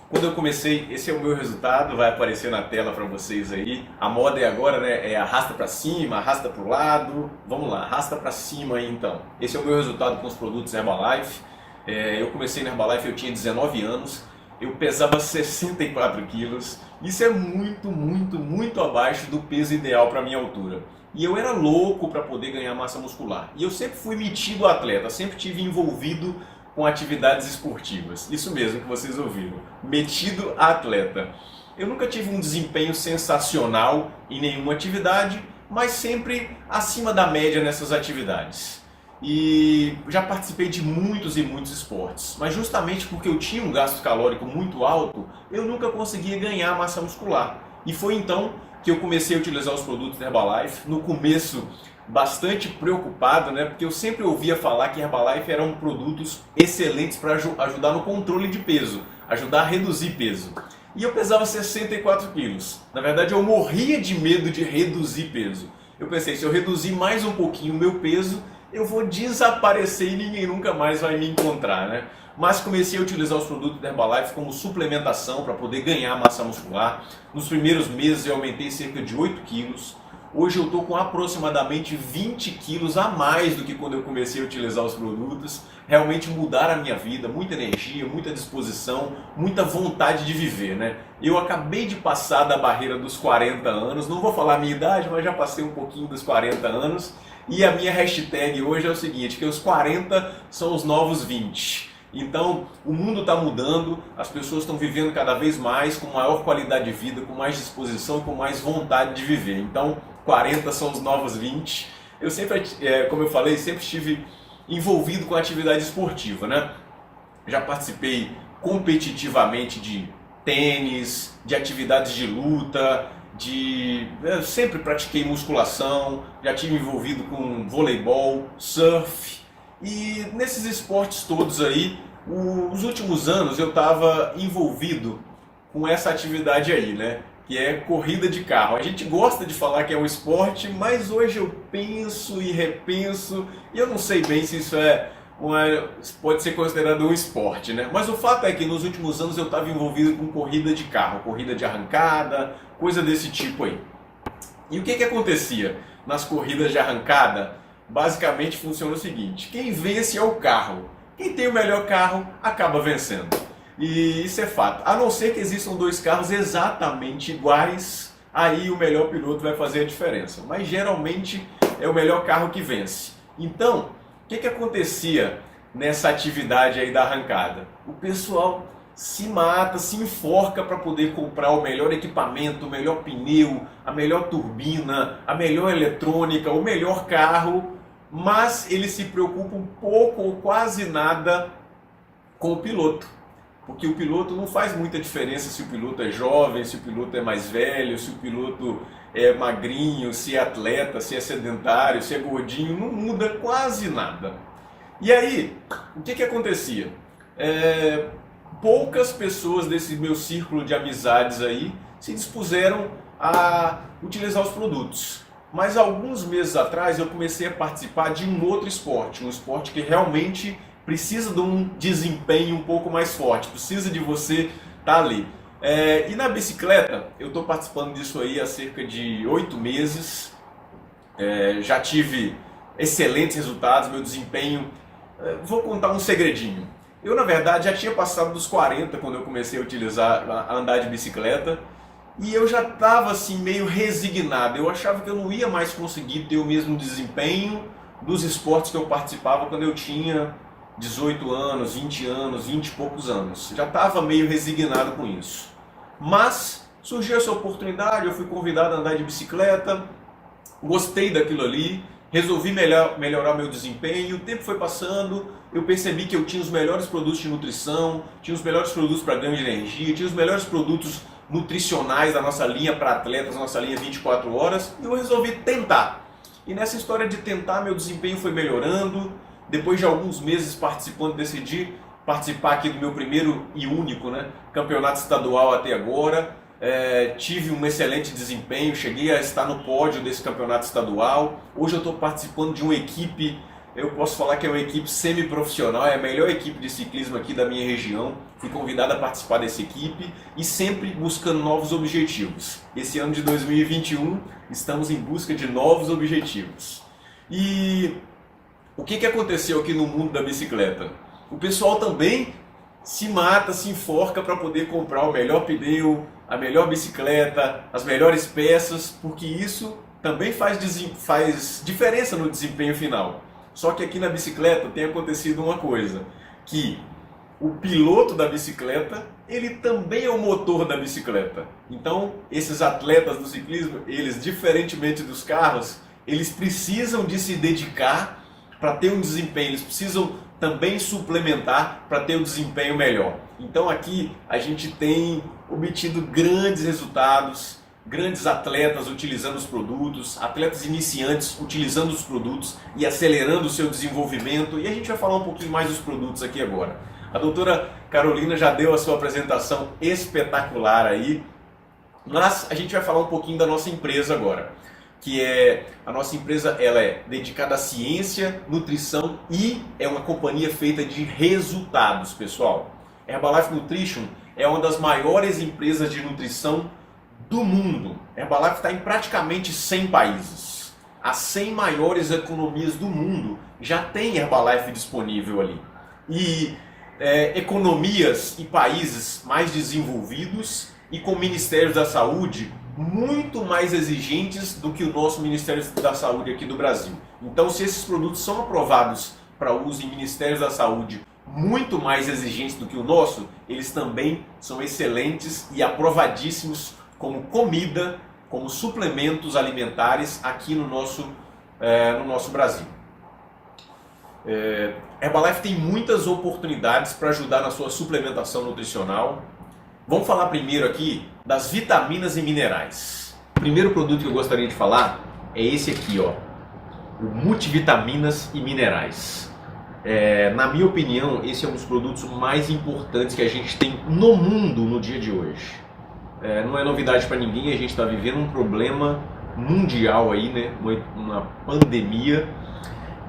Quando eu comecei, esse é o meu resultado, vai aparecer na tela para vocês aí. A moda é agora, né? É arrasta para cima, arrasta para o lado. Vamos lá, arrasta para cima aí então. Esse é o meu resultado com os produtos Herbalife. Eu comecei na Herbalife, eu tinha 19 anos. Eu pesava 64 quilos, isso é muito abaixo do peso ideal para minha altura. E eu era louco para poder ganhar massa muscular. E eu sempre fui metido atleta, sempre tive envolvido com atividades esportivas. Isso mesmo que vocês ouviram, metido atleta. Eu nunca tive um desempenho sensacional em nenhuma atividade, mas sempre acima da média nessas atividades. E já participei de muitos e muitos esportes, mas justamente porque eu tinha um gasto calórico muito alto, eu nunca conseguia ganhar massa muscular. E foi então que eu comecei a utilizar os produtos da Herbalife. No começo, bastante preocupado, né? Porque eu sempre ouvia falar que Herbalife eram produtos excelentes para ajudar no controle de peso, ajudar a reduzir peso. E eu pesava 64 quilos. Na verdade, eu morria de medo de reduzir peso. Eu pensei, se eu reduzir mais um pouquinho o meu peso, eu vou desaparecer e ninguém nunca mais vai me encontrar, né? Mas comecei a utilizar os produtos da Herbalife como suplementação para poder ganhar massa muscular. Nos primeiros meses eu aumentei cerca de 8 quilos. Hoje eu estou com aproximadamente 20 quilos a mais do que quando eu comecei a utilizar os produtos. Realmente mudaram a minha vida, muita energia, muita disposição, muita vontade de viver, né? Eu acabei de passar da barreira dos 40 anos, não vou falar a minha idade, mas já passei um pouquinho dos 40 anos. E a minha hashtag hoje é o seguinte, que os 40 são os novos 20. Então, o mundo está mudando, as pessoas estão vivendo cada vez mais, com maior qualidade de vida, com mais disposição e com mais vontade de viver. Então, 40 são os novos 20. Eu sempre, como eu falei, sempre estive envolvido com a atividade esportiva, né? Já participei competitivamente de tênis, de atividades de luta, eu sempre pratiquei musculação, já tive envolvido com voleibol, surf. E nesses esportes todos aí, os últimos anos eu estava envolvido com essa atividade aí, né? Que é corrida de carro. A gente gosta de falar que é um esporte, mas hoje eu penso e repenso e eu não sei bem se isso pode ser considerado um esporte, né? Mas o fato é que nos últimos anos eu estava envolvido com corrida de carro, corrida de arrancada, coisa desse tipo aí. E o que acontecia nas corridas de arrancada? Basicamente funciona o seguinte: quem vence é o carro. Quem tem o melhor carro acaba vencendo. E isso é fato. A não ser que existam dois carros exatamente iguais, aí o melhor piloto vai fazer a diferença. Mas geralmente é o melhor carro que vence. Então, o que acontecia nessa atividade aí da arrancada? O pessoal se mata, se enforca para poder comprar o melhor equipamento, o melhor pneu, a melhor turbina, a melhor eletrônica, o melhor carro, mas eles se preocupam pouco ou quase nada com o piloto. Porque o piloto não faz muita diferença se o piloto é jovem, se o piloto é mais velho, se o piloto é magrinho, se é atleta, se é sedentário, se é gordinho, não muda quase nada. E aí, o que acontecia? Poucas pessoas desse meu círculo de amizades aí se dispuseram a utilizar os produtos. Mas alguns meses atrás eu comecei a participar de um outro esporte, um esporte que realmente precisa de um desempenho um pouco mais forte, precisa de você estar ali. E na bicicleta, eu estou participando disso aí há cerca de 8 meses, já tive excelentes resultados, meu desempenho. Vou contar um segredinho. Eu, na verdade, já tinha passado dos 40 quando eu comecei a andar de bicicleta, e eu já estava assim meio resignado. Eu achava que eu não ia mais conseguir ter o mesmo desempenho dos esportes que eu participava quando eu tinha 18 anos, 20 anos, 20 e poucos anos. Já estava meio resignado com isso. Mas surgiu essa oportunidade, eu fui convidado a andar de bicicleta, gostei daquilo ali, resolvi melhorar meu desempenho. O tempo foi passando, eu percebi que eu tinha os melhores produtos de nutrição, tinha os melhores produtos para ganho de energia, tinha os melhores produtos nutricionais da nossa linha para atletas, nossa linha 24 horas, e eu resolvi tentar. E nessa história de tentar, meu desempenho foi melhorando. Depois de alguns meses participando, decidi participar aqui do meu primeiro e único, né, campeonato estadual até agora. Tive um excelente desempenho, cheguei a estar no pódio desse campeonato estadual. Hoje eu estou participando de uma equipe, eu posso falar que é uma equipe semi-profissional, é a melhor equipe de ciclismo aqui da minha região. Fui convidado a participar dessa equipe e sempre buscando novos objetivos. Esse ano de 2021 estamos em busca de novos objetivos. E o que aconteceu aqui no mundo da bicicleta? O pessoal também se mata, se enforca para poder comprar o melhor pneu, a melhor bicicleta, as melhores peças, porque isso também faz diferença no desempenho final. Só que aqui na bicicleta tem acontecido uma coisa, que o piloto da bicicleta, ele também é o motor da bicicleta. Então, esses atletas do ciclismo, eles, diferentemente dos carros, eles precisam de se dedicar para ter um desempenho, eles precisam também suplementar para ter um desempenho melhor. Então aqui a gente tem obtido grandes resultados, grandes atletas utilizando os produtos, atletas iniciantes utilizando os produtos e acelerando o seu desenvolvimento. E a gente vai falar um pouquinho mais dos produtos aqui agora. A doutora Carolina já deu a sua apresentação espetacular aí, mas a gente vai falar um pouquinho da nossa empresa agora. A nossa empresa, ela é dedicada à ciência, nutrição e é uma companhia feita de resultados, pessoal. Herbalife Nutrition é uma das maiores empresas de nutrição do mundo. Herbalife está em praticamente 100 países. As 100 maiores economias do mundo já tem Herbalife disponível ali. E economias e países mais desenvolvidos e com ministérios da saúde muito mais exigentes do que o nosso Ministério da Saúde aqui do Brasil. Então, se esses produtos são aprovados para uso em ministérios da saúde muito mais exigentes do que o nosso, eles também são excelentes e aprovadíssimos como comida, como suplementos alimentares aqui no nosso Brasil. Herbalife tem muitas oportunidades para ajudar na sua suplementação nutricional. Vamos falar primeiro aqui das vitaminas e minerais. O primeiro produto que eu gostaria de falar é esse aqui, ó, o Multivitaminas e Minerais. Na minha opinião, esse é um dos produtos mais importantes que a gente tem no mundo no dia de hoje. Não é novidade para ninguém, a gente está vivendo um problema mundial aí, né? Uma pandemia,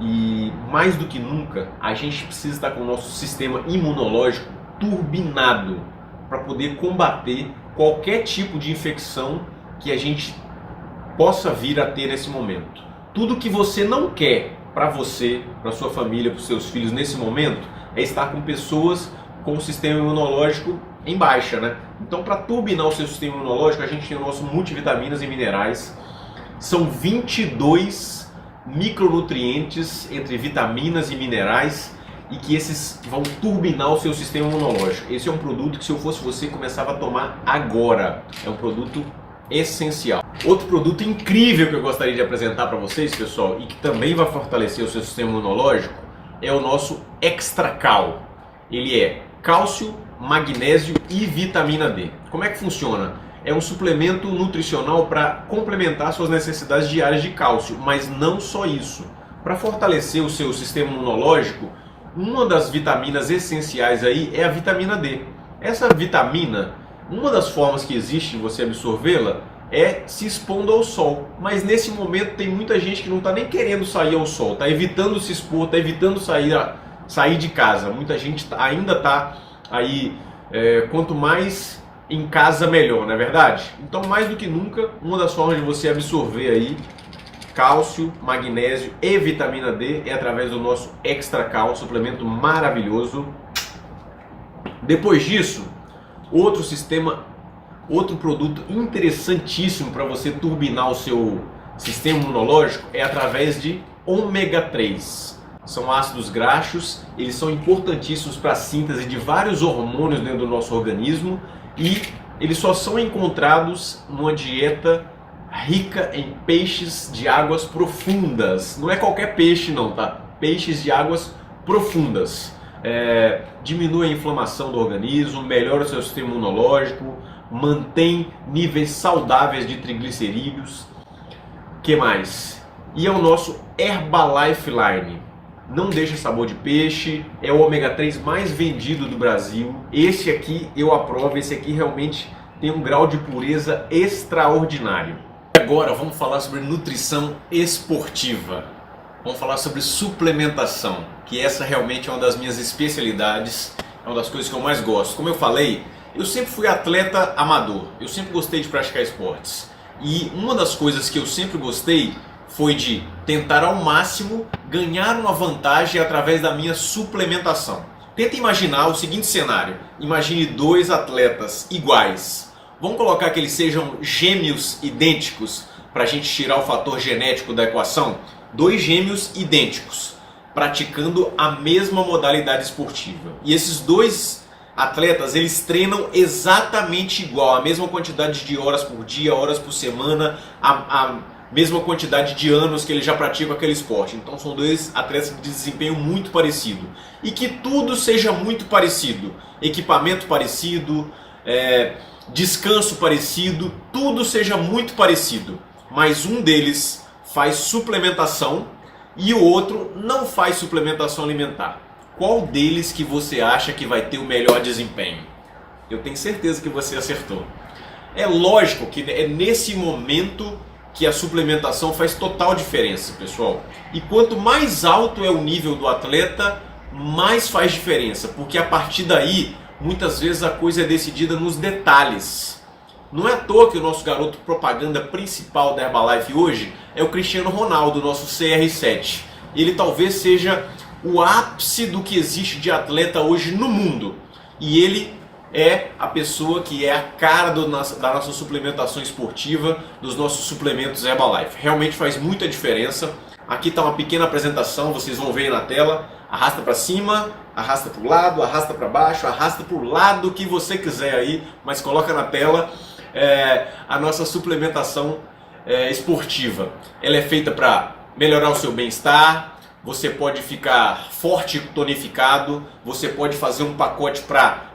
e mais do que nunca a gente precisa estar com o nosso sistema imunológico turbinado para poder combater qualquer tipo de infecção que a gente possa vir a ter nesse momento. Tudo que você não quer para você, para sua família, para os seus filhos nesse momento é estar com pessoas com o sistema imunológico em baixa, né? Então, para turbinar o seu sistema imunológico, a gente tem o nosso Multivitaminas e Minerais. São 22 micronutrientes entre vitaminas e minerais e que esses vão turbinar o seu sistema imunológico. Esse é um produto que, se eu fosse você, começava a tomar agora. É um produto essencial. Outro produto incrível que eu gostaria de apresentar para vocês, pessoal, e que também vai fortalecer o seu sistema imunológico, é o nosso Extra Cal. Ele é cálcio, magnésio e vitamina D. Como é que funciona? É um suplemento nutricional para complementar suas necessidades diárias de cálcio, mas não só isso. Para fortalecer o seu sistema imunológico, uma das vitaminas essenciais aí é a vitamina D. Essa vitamina, uma das formas que existe de você absorvê-la é se expondo ao sol. Mas nesse momento tem muita gente que não está nem querendo sair ao sol, está evitando se expor, está evitando sair de casa. Muita gente ainda está aí, quanto mais em casa melhor, não é verdade? Então, mais do que nunca, uma das formas de você absorver aí cálcio, magnésio e vitamina D é através do nosso Extra Cal, suplemento maravilhoso. Depois disso, outro produto interessantíssimo para você turbinar o seu sistema imunológico é através de ômega 3. São ácidos graxos, eles são importantíssimos para a síntese de vários hormônios dentro do nosso organismo e eles só são encontrados numa dieta rica em peixes de águas profundas. Não é qualquer peixe não, tá? Peixes de águas profundas. Diminui a inflamação do organismo, melhora o seu sistema imunológico, mantém níveis saudáveis de triglicerídeos. Que mais? E é o nosso Herbalife Line. Não deixa sabor de peixe, é o ômega 3 mais vendido do Brasil. Esse aqui eu aprovo, esse aqui realmente tem um grau de pureza extraordinário. Agora vamos falar sobre nutrição esportiva. Vamos falar sobre suplementação, que essa realmente é uma das minhas especialidades, é uma das coisas que eu mais gosto. Como eu falei, eu sempre fui atleta amador, eu sempre gostei de praticar esportes. E uma das coisas que eu sempre gostei foi de tentar ao máximo ganhar uma vantagem através da minha suplementação. Tenta imaginar o seguinte cenário, imagine dois atletas iguais. Vamos colocar que eles sejam gêmeos idênticos para a gente tirar o fator genético da equação? Dois gêmeos idênticos, praticando a mesma modalidade esportiva. E esses dois atletas, eles treinam exatamente igual, a mesma quantidade de horas por dia, horas por semana, a mesma quantidade de anos que eles já praticam aquele esporte. Então são dois atletas de desempenho muito parecido. E que tudo seja muito parecido. Equipamento parecido, descanso parecido, tudo seja muito parecido. Mas um deles faz suplementação e o outro não faz suplementação alimentar. Qual deles que você acha que vai ter o melhor desempenho? Eu tenho certeza que você acertou. É lógico que é nesse momento que a suplementação faz total diferença, pessoal. E quanto mais alto é o nível do atleta, mais faz diferença, porque a partir daí, muitas vezes a coisa é decidida nos detalhes. Não é à toa que o nosso garoto propaganda principal da Herbalife hoje é o Cristiano Ronaldo, nosso CR7. Ele talvez seja o ápice do que existe de atleta hoje no mundo. E ele é a pessoa que é a cara da nossa suplementação esportiva, dos nossos suplementos Herbalife. Realmente faz muita diferença. Aqui está uma pequena apresentação, vocês vão ver aí na tela. Arrasta para cima, arrasta para o lado, arrasta para baixo, arrasta para o lado que você quiser aí, mas coloca na tela a nossa suplementação esportiva. Ela é feita para melhorar o seu bem-estar, você pode ficar forte e tonificado, você pode fazer um pacote para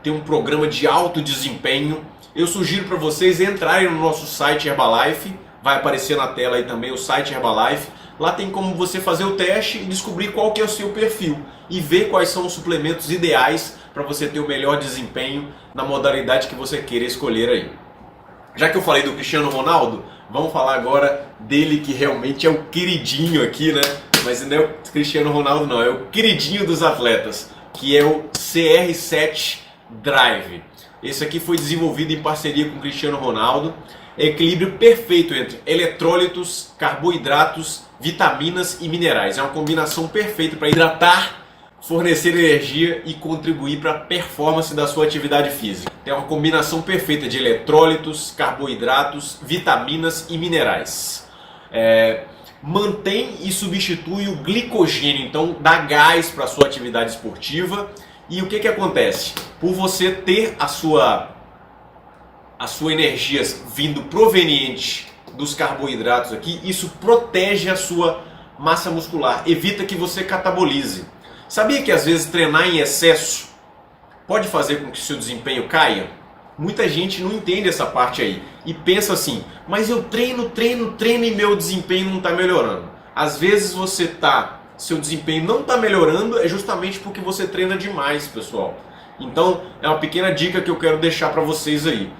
ter um programa de alto desempenho. Eu sugiro para vocês entrarem no nosso site Herbalife, vai aparecer na tela aí também o site Herbalife. Lá tem como você fazer o teste e descobrir qual que é o seu perfil e ver quais são os suplementos ideais para você ter o melhor desempenho na modalidade que você queira escolher aí. Já que eu falei do Cristiano Ronaldo, vamos falar agora dele que realmente é o queridinho aqui, né? Mas não é o Cristiano Ronaldo não, é o queridinho dos atletas, que é o CR7 Drive. Esse aqui foi desenvolvido em parceria com o Cristiano Ronaldo. É equilíbrio perfeito entre eletrólitos, carboidratos, vitaminas e minerais. É uma combinação perfeita para hidratar, fornecer energia e contribuir para a performance da sua atividade física. É uma combinação perfeita de eletrólitos, carboidratos, vitaminas e minerais. Mantém e substitui o glicogênio, então dá gás para a sua atividade esportiva. E o que acontece? Por você ter a sua energia vindo proveniente dos carboidratos aqui, isso protege a sua massa muscular, evita que você catabolize. Sabia que às vezes treinar em excesso pode fazer com que o seu desempenho caia? Muita gente não entende essa parte aí e pensa assim, mas eu treino e meu desempenho não está melhorando. Às vezes seu desempenho não está melhorando é justamente porque você treina demais, pessoal. Então é uma pequena dica que eu quero deixar para vocês aí.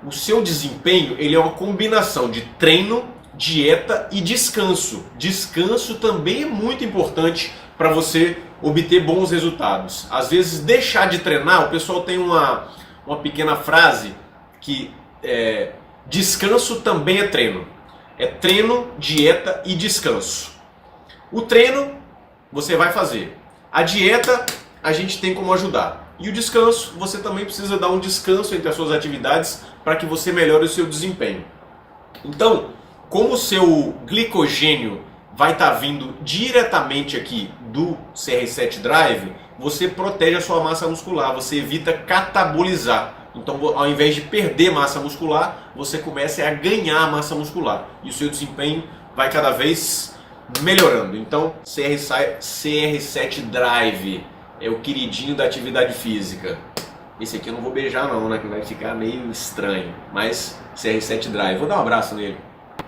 O seu desempenho ele é uma combinação de treino, dieta e descanso. Descanso também é muito importante para você obter bons resultados. Às vezes deixar de treinar, o pessoal tem uma pequena frase que descanso também é treino. É treino, dieta e descanso. O treino você vai fazer. A dieta a gente tem como ajudar. E o descanso, você também precisa dar um descanso entre as suas atividades para que você melhore o seu desempenho. Então, como o seu glicogênio vai estar vindo diretamente aqui do CR7 Drive, você protege a sua massa muscular, você evita catabolizar. Então, ao invés de perder massa muscular, você começa a ganhar massa muscular. E o seu desempenho vai cada vez melhorando. Então, CR7 Drive é o queridinho da atividade física. Esse aqui eu não vou beijar não, né? Que vai ficar meio estranho. Mas CR7 Drive, vou dar um abraço nele.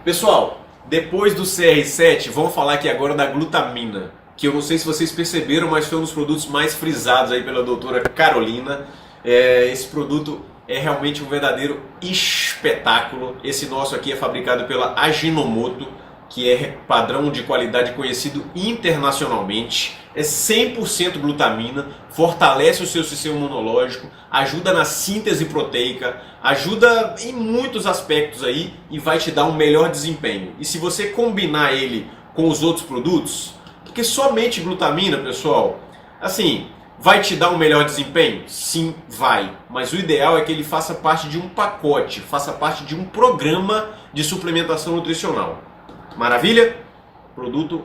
Pessoal, depois do CR7, vamos falar aqui agora da glutamina. Que eu não sei se vocês perceberam, mas foi um dos produtos mais frisados aí pela doutora Carolina. Esse produto é realmente um verdadeiro espetáculo. Esse nosso aqui é fabricado pela Ajinomoto, que é padrão de qualidade conhecido internacionalmente. É 100% glutamina, fortalece o seu sistema imunológico, ajuda na síntese proteica, ajuda em muitos aspectos aí e vai te dar um melhor desempenho. E se você combinar ele com os outros produtos, porque somente glutamina, pessoal, assim, vai te dar um melhor desempenho? Sim, vai. Mas o ideal é que ele faça parte de um pacote, faça parte de um programa de suplementação nutricional. Maravilha? Produto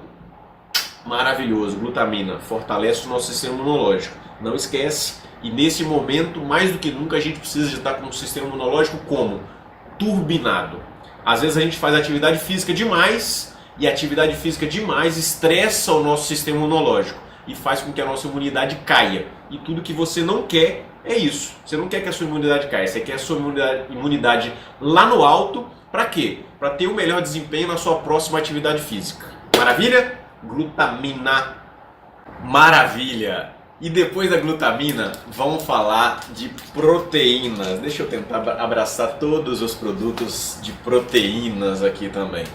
maravilhoso, glutamina, fortalece o nosso sistema imunológico. Não esquece, e nesse momento, mais do que nunca, a gente precisa de estar com o sistema imunológico como? Turbinado. Às vezes a gente faz atividade física demais, e a atividade física demais estressa o nosso sistema imunológico e faz com que a nossa imunidade caia. E tudo que você não quer é isso. Você não quer que a sua imunidade caia, você quer a sua imunidade lá no alto. Para quê? Para ter o melhor desempenho na sua próxima atividade física. Maravilha? Glutamina. Maravilha! E depois da glutamina, vamos falar de proteínas. Deixa eu tentar abraçar todos os produtos de proteínas aqui também,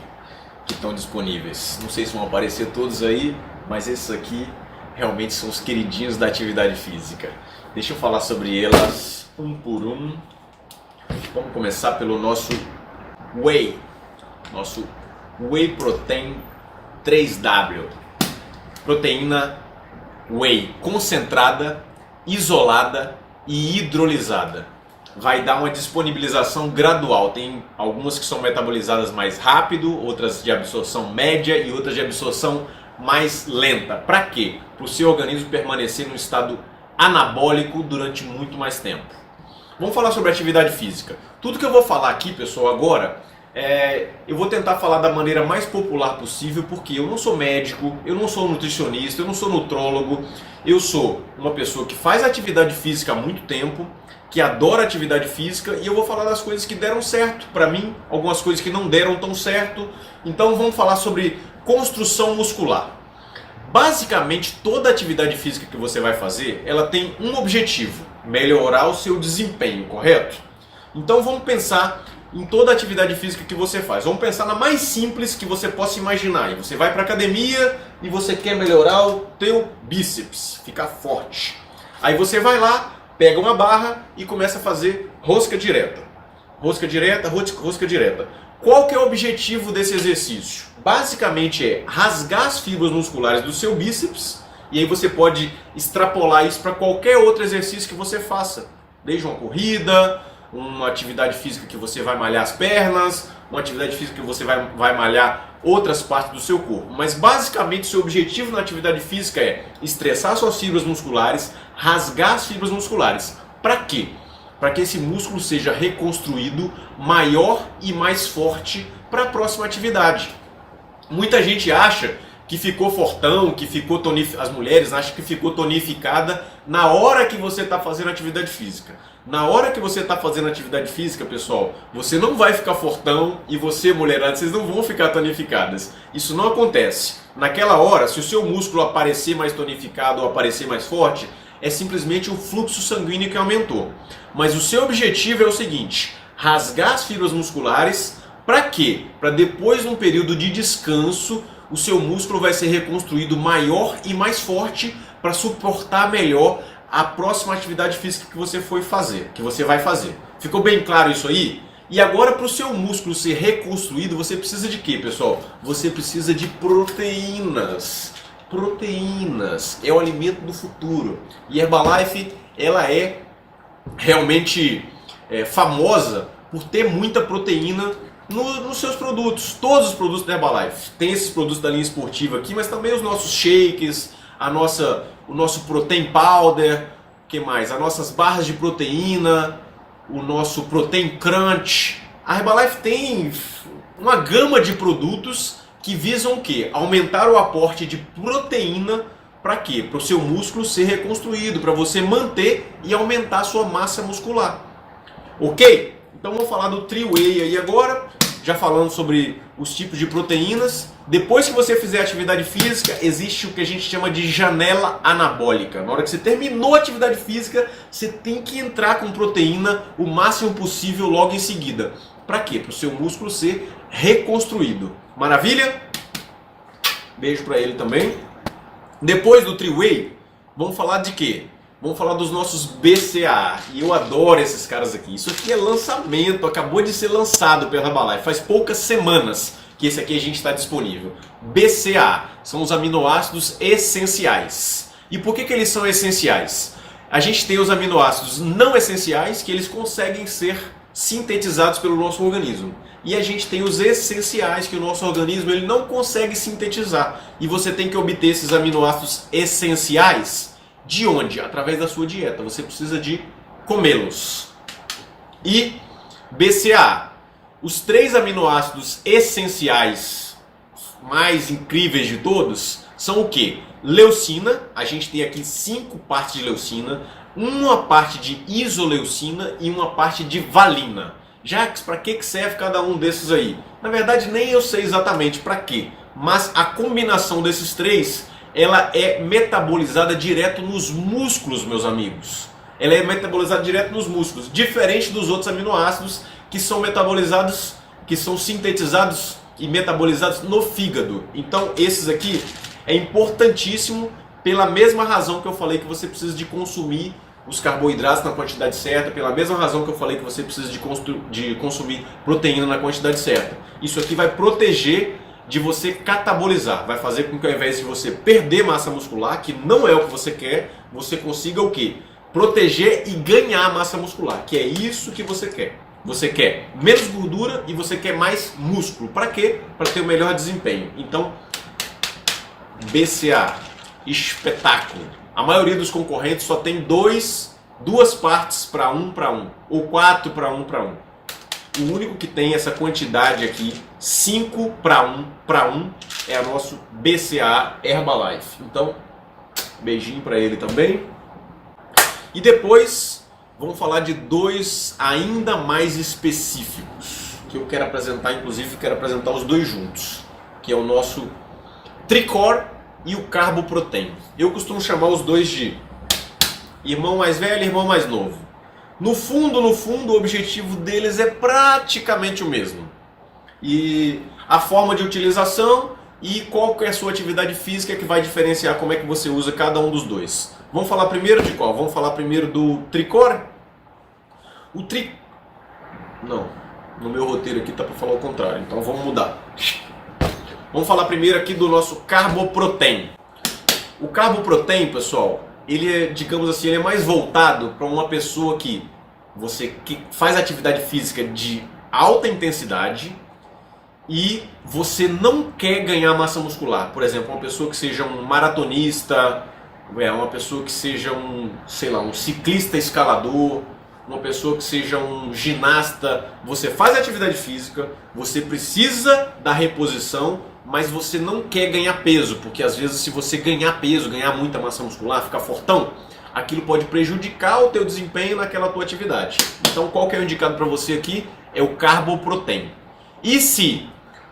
que estão disponíveis. Não sei se vão aparecer todos aí, mas esses aqui realmente são os queridinhos da atividade física. Deixa eu falar sobre elas um por um. Vamos começar pelo nosso Whey. Nosso Whey Protein 3W. Proteína Whey concentrada, isolada e hidrolisada. Vai dar uma disponibilização gradual. Tem algumas que são metabolizadas mais rápido, outras de absorção média e outras de absorção mais lenta. Para quê? Para o seu organismo permanecer num estado anabólico durante muito mais tempo. Vamos falar sobre atividade física. Tudo que eu vou falar aqui, pessoal, agora, eu vou tentar falar da maneira mais popular possível, porque eu não sou médico, eu não sou nutricionista, eu não sou nutrólogo, eu sou uma pessoa que faz atividade física há muito tempo, que adora atividade física, e eu vou falar das coisas que deram certo para mim, algumas coisas que não deram tão certo. Então vamos falar sobre construção muscular. Basicamente, toda atividade física que você vai fazer, ela tem um objetivo: melhorar o seu desempenho, correto? Então vamos pensar em toda atividade física que você faz. Vamos pensar na mais simples que você possa imaginar. E você vai para academia e você quer melhorar o teu bíceps, ficar forte. Aí você vai lá, pega uma barra e começa a fazer rosca direta. Rosca direta, rosca direta. Qual que é o objetivo desse exercício? Basicamente é rasgar as fibras musculares do seu bíceps, e aí você pode extrapolar isso para qualquer outro exercício que você faça. Desde uma corrida, uma atividade física que você vai malhar as pernas, uma atividade física que você vai malhar outras partes do seu corpo. Mas basicamente seu objetivo na atividade física é estressar suas fibras musculares, rasgar as fibras musculares. Para quê? Para que esse músculo seja reconstruído maior e mais forte para a próxima atividade. Muita gente acha que ficou fortão, que ficou as mulheres acham que ficou tonificada na hora que você está fazendo atividade física. Na hora que você está fazendo atividade física, pessoal, você não vai ficar fortão e você, mulherada, vocês não vão ficar tonificadas. Isso não acontece. Naquela hora, se o seu músculo aparecer mais tonificado ou aparecer mais forte, é simplesmente o fluxo sanguíneo que aumentou. Mas o seu objetivo é o seguinte: rasgar as fibras musculares. Para quê? Para depois de um período de descanso, o seu músculo vai ser reconstruído maior e mais forte para suportar melhor a próxima atividade física que você vai fazer. Ficou bem claro isso aí? E agora, para o seu músculo ser reconstruído, você precisa de quê, pessoal? Você precisa de proteínas. Proteínas é o alimento do futuro. E Herbalife, ela é realmente famosa por ter muita proteína nos seus produtos. Todos os produtos da Herbalife. Tem esses produtos da linha esportiva aqui, mas também os nossos shakes, o nosso protein powder, que mais? As nossas barras de proteína, o nosso protein crunch. A Herbalife tem uma gama de produtos que visam o quê? Aumentar o aporte de proteína. Para quê? Para o seu músculo ser reconstruído, para você manter e aumentar a sua massa muscular. Ok? Então vamos falar do Tri-Whey aí agora, já falando sobre os tipos de proteínas. Depois que você fizer atividade física, existe o que a gente chama de janela anabólica. Na hora que você terminou a atividade física, você tem que entrar com proteína o máximo possível logo em seguida. Para quê? Para o seu músculo ser reconstruído. Maravilha? Beijo para ele também. Depois do Tri-Whey, vamos falar de quê? Vamos falar dos nossos BCAA. E eu adoro esses caras aqui. Isso aqui é lançamento, acabou de ser lançado pela Herbalife. Faz poucas semanas que esse aqui a gente está disponível. BCAA são os aminoácidos essenciais. E por que eles são essenciais? A gente tem os aminoácidos não essenciais, que eles conseguem ser sintetizados pelo nosso organismo. E a gente tem os essenciais, que o nosso organismo ele não consegue sintetizar. E você tem que obter esses aminoácidos essenciais de onde? Através da sua dieta. Você precisa de comê-los. E BCAA. Os 3 aminoácidos essenciais mais incríveis de todos são o quê? Leucina. A gente tem aqui 5 partes de leucina, uma parte de isoleucina e uma parte de valina. Jacques, para que serve cada um desses aí? Na verdade, nem eu sei exatamente para quê, mas a combinação desses 3, ela é metabolizada direto nos músculos, meus amigos. Ela é metabolizada direto nos músculos, diferente dos outros aminoácidos que são metabolizados, que são sintetizados e metabolizados no fígado. Então, esses aqui é importantíssimo pela mesma razão que eu falei que você precisa de consumir os carboidratos na quantidade certa, pela mesma razão que eu falei que você precisa de consumir proteína na quantidade certa. Isso aqui vai proteger de você catabolizar, vai fazer com que ao invés de você perder massa muscular, que não é o que você quer, você consiga o quê? Proteger e ganhar massa muscular, que é isso que você quer. Você quer menos gordura e você quer mais músculo. Para quê? Para ter o melhor desempenho. Então, BCA, espetáculo. A maioria dos concorrentes só tem duas partes para um, ou 4 para um. O único que tem essa quantidade aqui, 5 para 1, é o nosso BCA Herbalife. Então, beijinho para ele também. E depois, vamos falar de dois ainda mais específicos, que eu quero apresentar, inclusive quero apresentar os dois juntos, que é o nosso Tricor e o Carbo Protein. Eu costumo chamar os dois de irmão mais velho e irmão mais novo. No fundo, o objetivo deles é praticamente o mesmo. E a forma de utilização e qual que é a sua atividade física que vai diferenciar como é que você usa cada um dos dois. Vamos falar primeiro de qual? Vamos falar primeiro do Tricor? Não, no meu roteiro aqui tá para falar o contrário, então vamos mudar. Vamos falar primeiro aqui do nosso Carbo Protein. O Carbo Protein, pessoal, ele é, digamos assim, ele é mais voltado para uma pessoa que faz atividade física de alta intensidade e você não quer ganhar massa muscular. Por exemplo, uma pessoa que seja um maratonista, uma pessoa que seja um ciclista escalador, uma pessoa que seja um ginasta. Você faz atividade física, você precisa da reposição, mas você não quer ganhar peso, porque às vezes se você ganhar peso, ganhar muita massa muscular, ficar fortão, aquilo pode prejudicar o teu desempenho naquela tua atividade. Então qual que é o indicado para você aqui? É o Carbo Protein. E se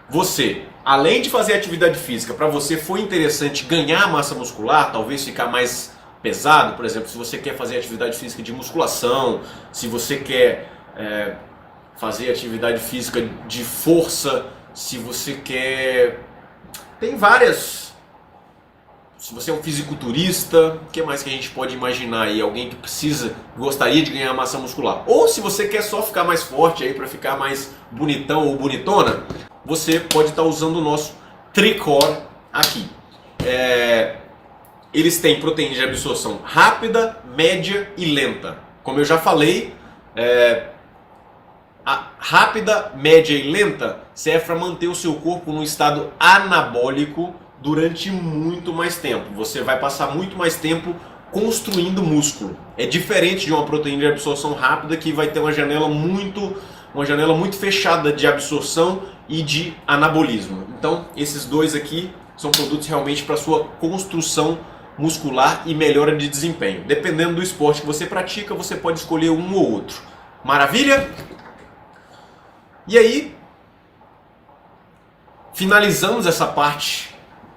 você, além de fazer atividade física, para você foi interessante ganhar massa muscular, talvez ficar mais pesado, por exemplo, se você quer fazer atividade física de musculação, se você quer fazer atividade física de força, se você quer... Tem várias... Se você é um fisiculturista, o que mais que a gente pode imaginar aí? Alguém que gostaria de ganhar massa muscular. Ou se você quer só ficar mais forte aí para ficar mais bonitão ou bonitona, você pode estar usando o nosso Tricor aqui. Eles têm proteína de absorção rápida, média e lenta. Como eu já falei, a rápida, média e lenta serve para manter o seu corpo num estado anabólico durante muito mais tempo. Você vai passar muito mais tempo construindo músculo. É diferente de uma proteína de absorção rápida que vai ter uma janela muito fechada de absorção e de anabolismo. Então, esses dois aqui são produtos realmente para sua construção muscular e melhora de desempenho. Dependendo do esporte que você pratica, você pode escolher um ou outro. Maravilha? E aí, finalizamos essa parte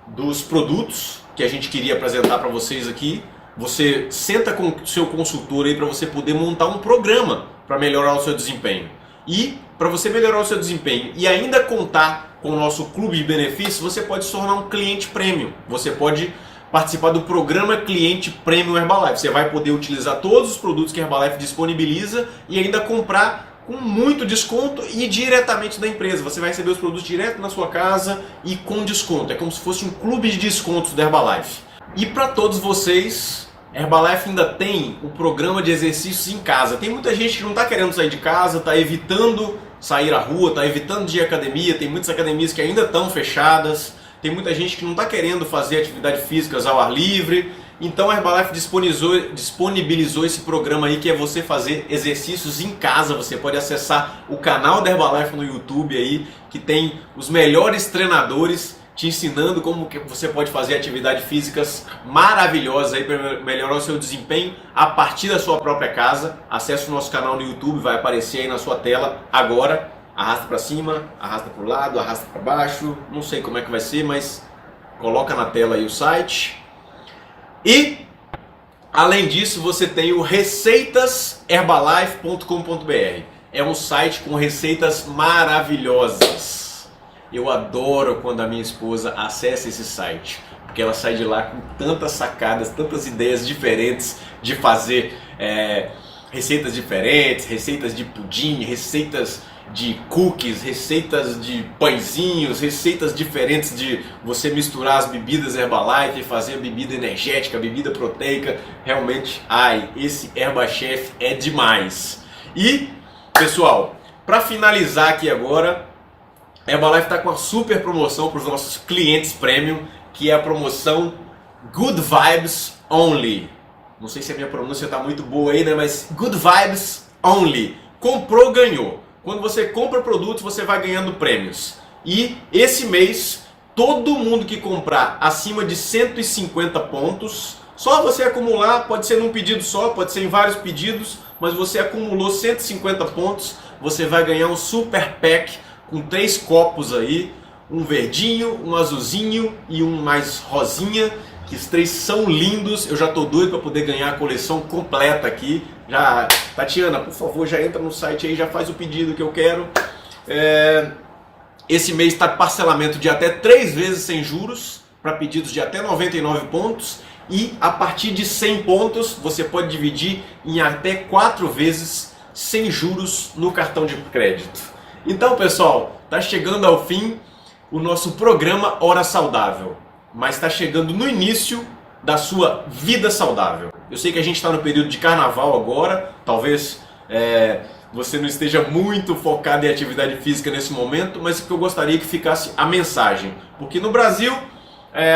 dos produtos que a gente queria apresentar para vocês aqui. Você senta com o seu consultor aí para você poder montar um programa para melhorar o seu desempenho. E para você melhorar o seu desempenho e ainda contar com o nosso clube de benefícios, você pode se tornar um cliente premium. Você pode participar do programa Cliente Premium Herbalife. Você vai poder utilizar todos os produtos que a Herbalife disponibiliza e ainda comprar com muito desconto e diretamente da empresa. Você vai receber os produtos direto na sua casa e com desconto. É como se fosse um clube de descontos da Herbalife. E para todos vocês, a Herbalife ainda tem o programa de exercícios em casa. Tem muita gente que não está querendo sair de casa, está evitando sair à rua, está evitando de ir à academia. Tem muitas academias que ainda estão fechadas. Tem muita gente que não está querendo fazer atividades físicas ao ar livre. Então a Herbalife disponibilizou esse programa aí que é você fazer exercícios em casa. Você pode acessar o canal da Herbalife no YouTube aí, que tem os melhores treinadores te ensinando como que você pode fazer atividades físicas maravilhosas aí para melhorar o seu desempenho a partir da sua própria casa. Acesse o nosso canal no YouTube, vai aparecer aí na sua tela agora. Arrasta para cima, arrasta para o lado, arrasta para baixo. Não sei como é que vai ser, mas coloca na tela aí o site. E, além disso, você tem o receitasherbalife.com.br. É um site com receitas maravilhosas. Eu adoro quando a minha esposa acessa esse site, porque ela sai de lá com tantas sacadas, tantas ideias diferentes de fazer receitas diferentes, receitas de pudim, receitas de cookies, receitas de pãezinhos, receitas diferentes de você misturar as bebidas Herbalife e fazer a bebida energética, a bebida proteica. Realmente, esse Herbachef é demais. E, pessoal, para finalizar aqui agora, a Herbalife está com uma super promoção para os nossos clientes premium, que é a promoção Good Vibes Only. Não sei se a minha pronúncia está muito boa aí, né? Mas Good Vibes Only. Comprou, ganhou. Quando você compra produtos, você vai ganhando prêmios. E esse mês, todo mundo que comprar acima de 150 pontos, só você acumular, pode ser num pedido só, pode ser em vários pedidos, mas você acumulou 150 pontos, você vai ganhar um super pack com 3 copos aí, um verdinho, um azulzinho e um mais rosinha, que os 3 são lindos. Eu já tô doido para poder ganhar a coleção completa aqui. Já, Tatiana, por favor, já entra no site aí, já faz o pedido que eu quero. Esse mês está parcelamento de até 3 vezes sem juros, para pedidos de até 99 pontos. E a partir de 100 pontos, você pode dividir em até 4 vezes sem juros no cartão de crédito. Então, pessoal, está chegando ao fim o nosso programa Hora Saudável. Mas está chegando no início da sua vida saudável. Eu sei que a gente está no período de carnaval agora, talvez você não esteja muito focado em atividade física nesse momento, mas o que eu gostaria que ficasse a mensagem. Porque no Brasil,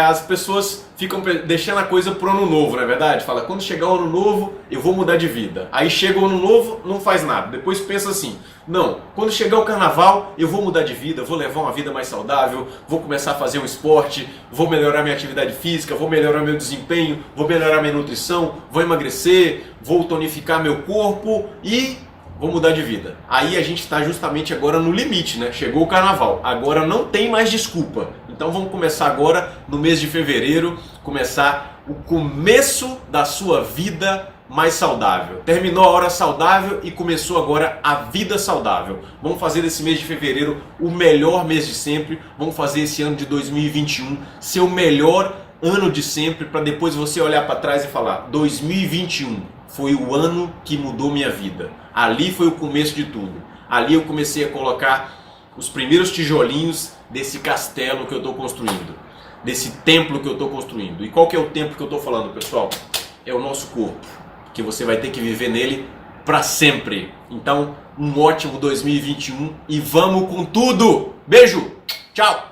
as pessoas ficam deixando a coisa pro ano novo, não é verdade? Fala, quando chegar o ano novo, eu vou mudar de vida. Aí chega o ano novo, não faz nada. Depois pensa assim, não, quando chegar o carnaval, eu vou mudar de vida, vou levar uma vida mais saudável, vou começar a fazer um esporte, vou melhorar minha atividade física, vou melhorar meu desempenho, vou melhorar minha nutrição, vou emagrecer, vou tonificar meu corpo e vou mudar de vida. Aí a gente está justamente agora no limite, né? Chegou o carnaval, agora não tem mais desculpa. Então vamos começar agora, no mês de fevereiro, começar o começo da sua vida mais saudável. Terminou a hora saudável e começou agora a vida saudável. Vamos fazer desse mês de fevereiro o melhor mês de sempre. Vamos fazer esse ano de 2021 ser o melhor ano de sempre, para depois você olhar para trás e falar, 2021 foi o ano que mudou minha vida. Ali foi o começo de tudo. Ali eu comecei a colocar os primeiros tijolinhos desse castelo que eu estou construindo, desse templo que eu estou construindo. E qual que é o templo que eu estou falando, pessoal? É o nosso corpo, que você vai ter que viver nele para sempre. Então, um ótimo 2021 e vamos com tudo! Beijo! Tchau!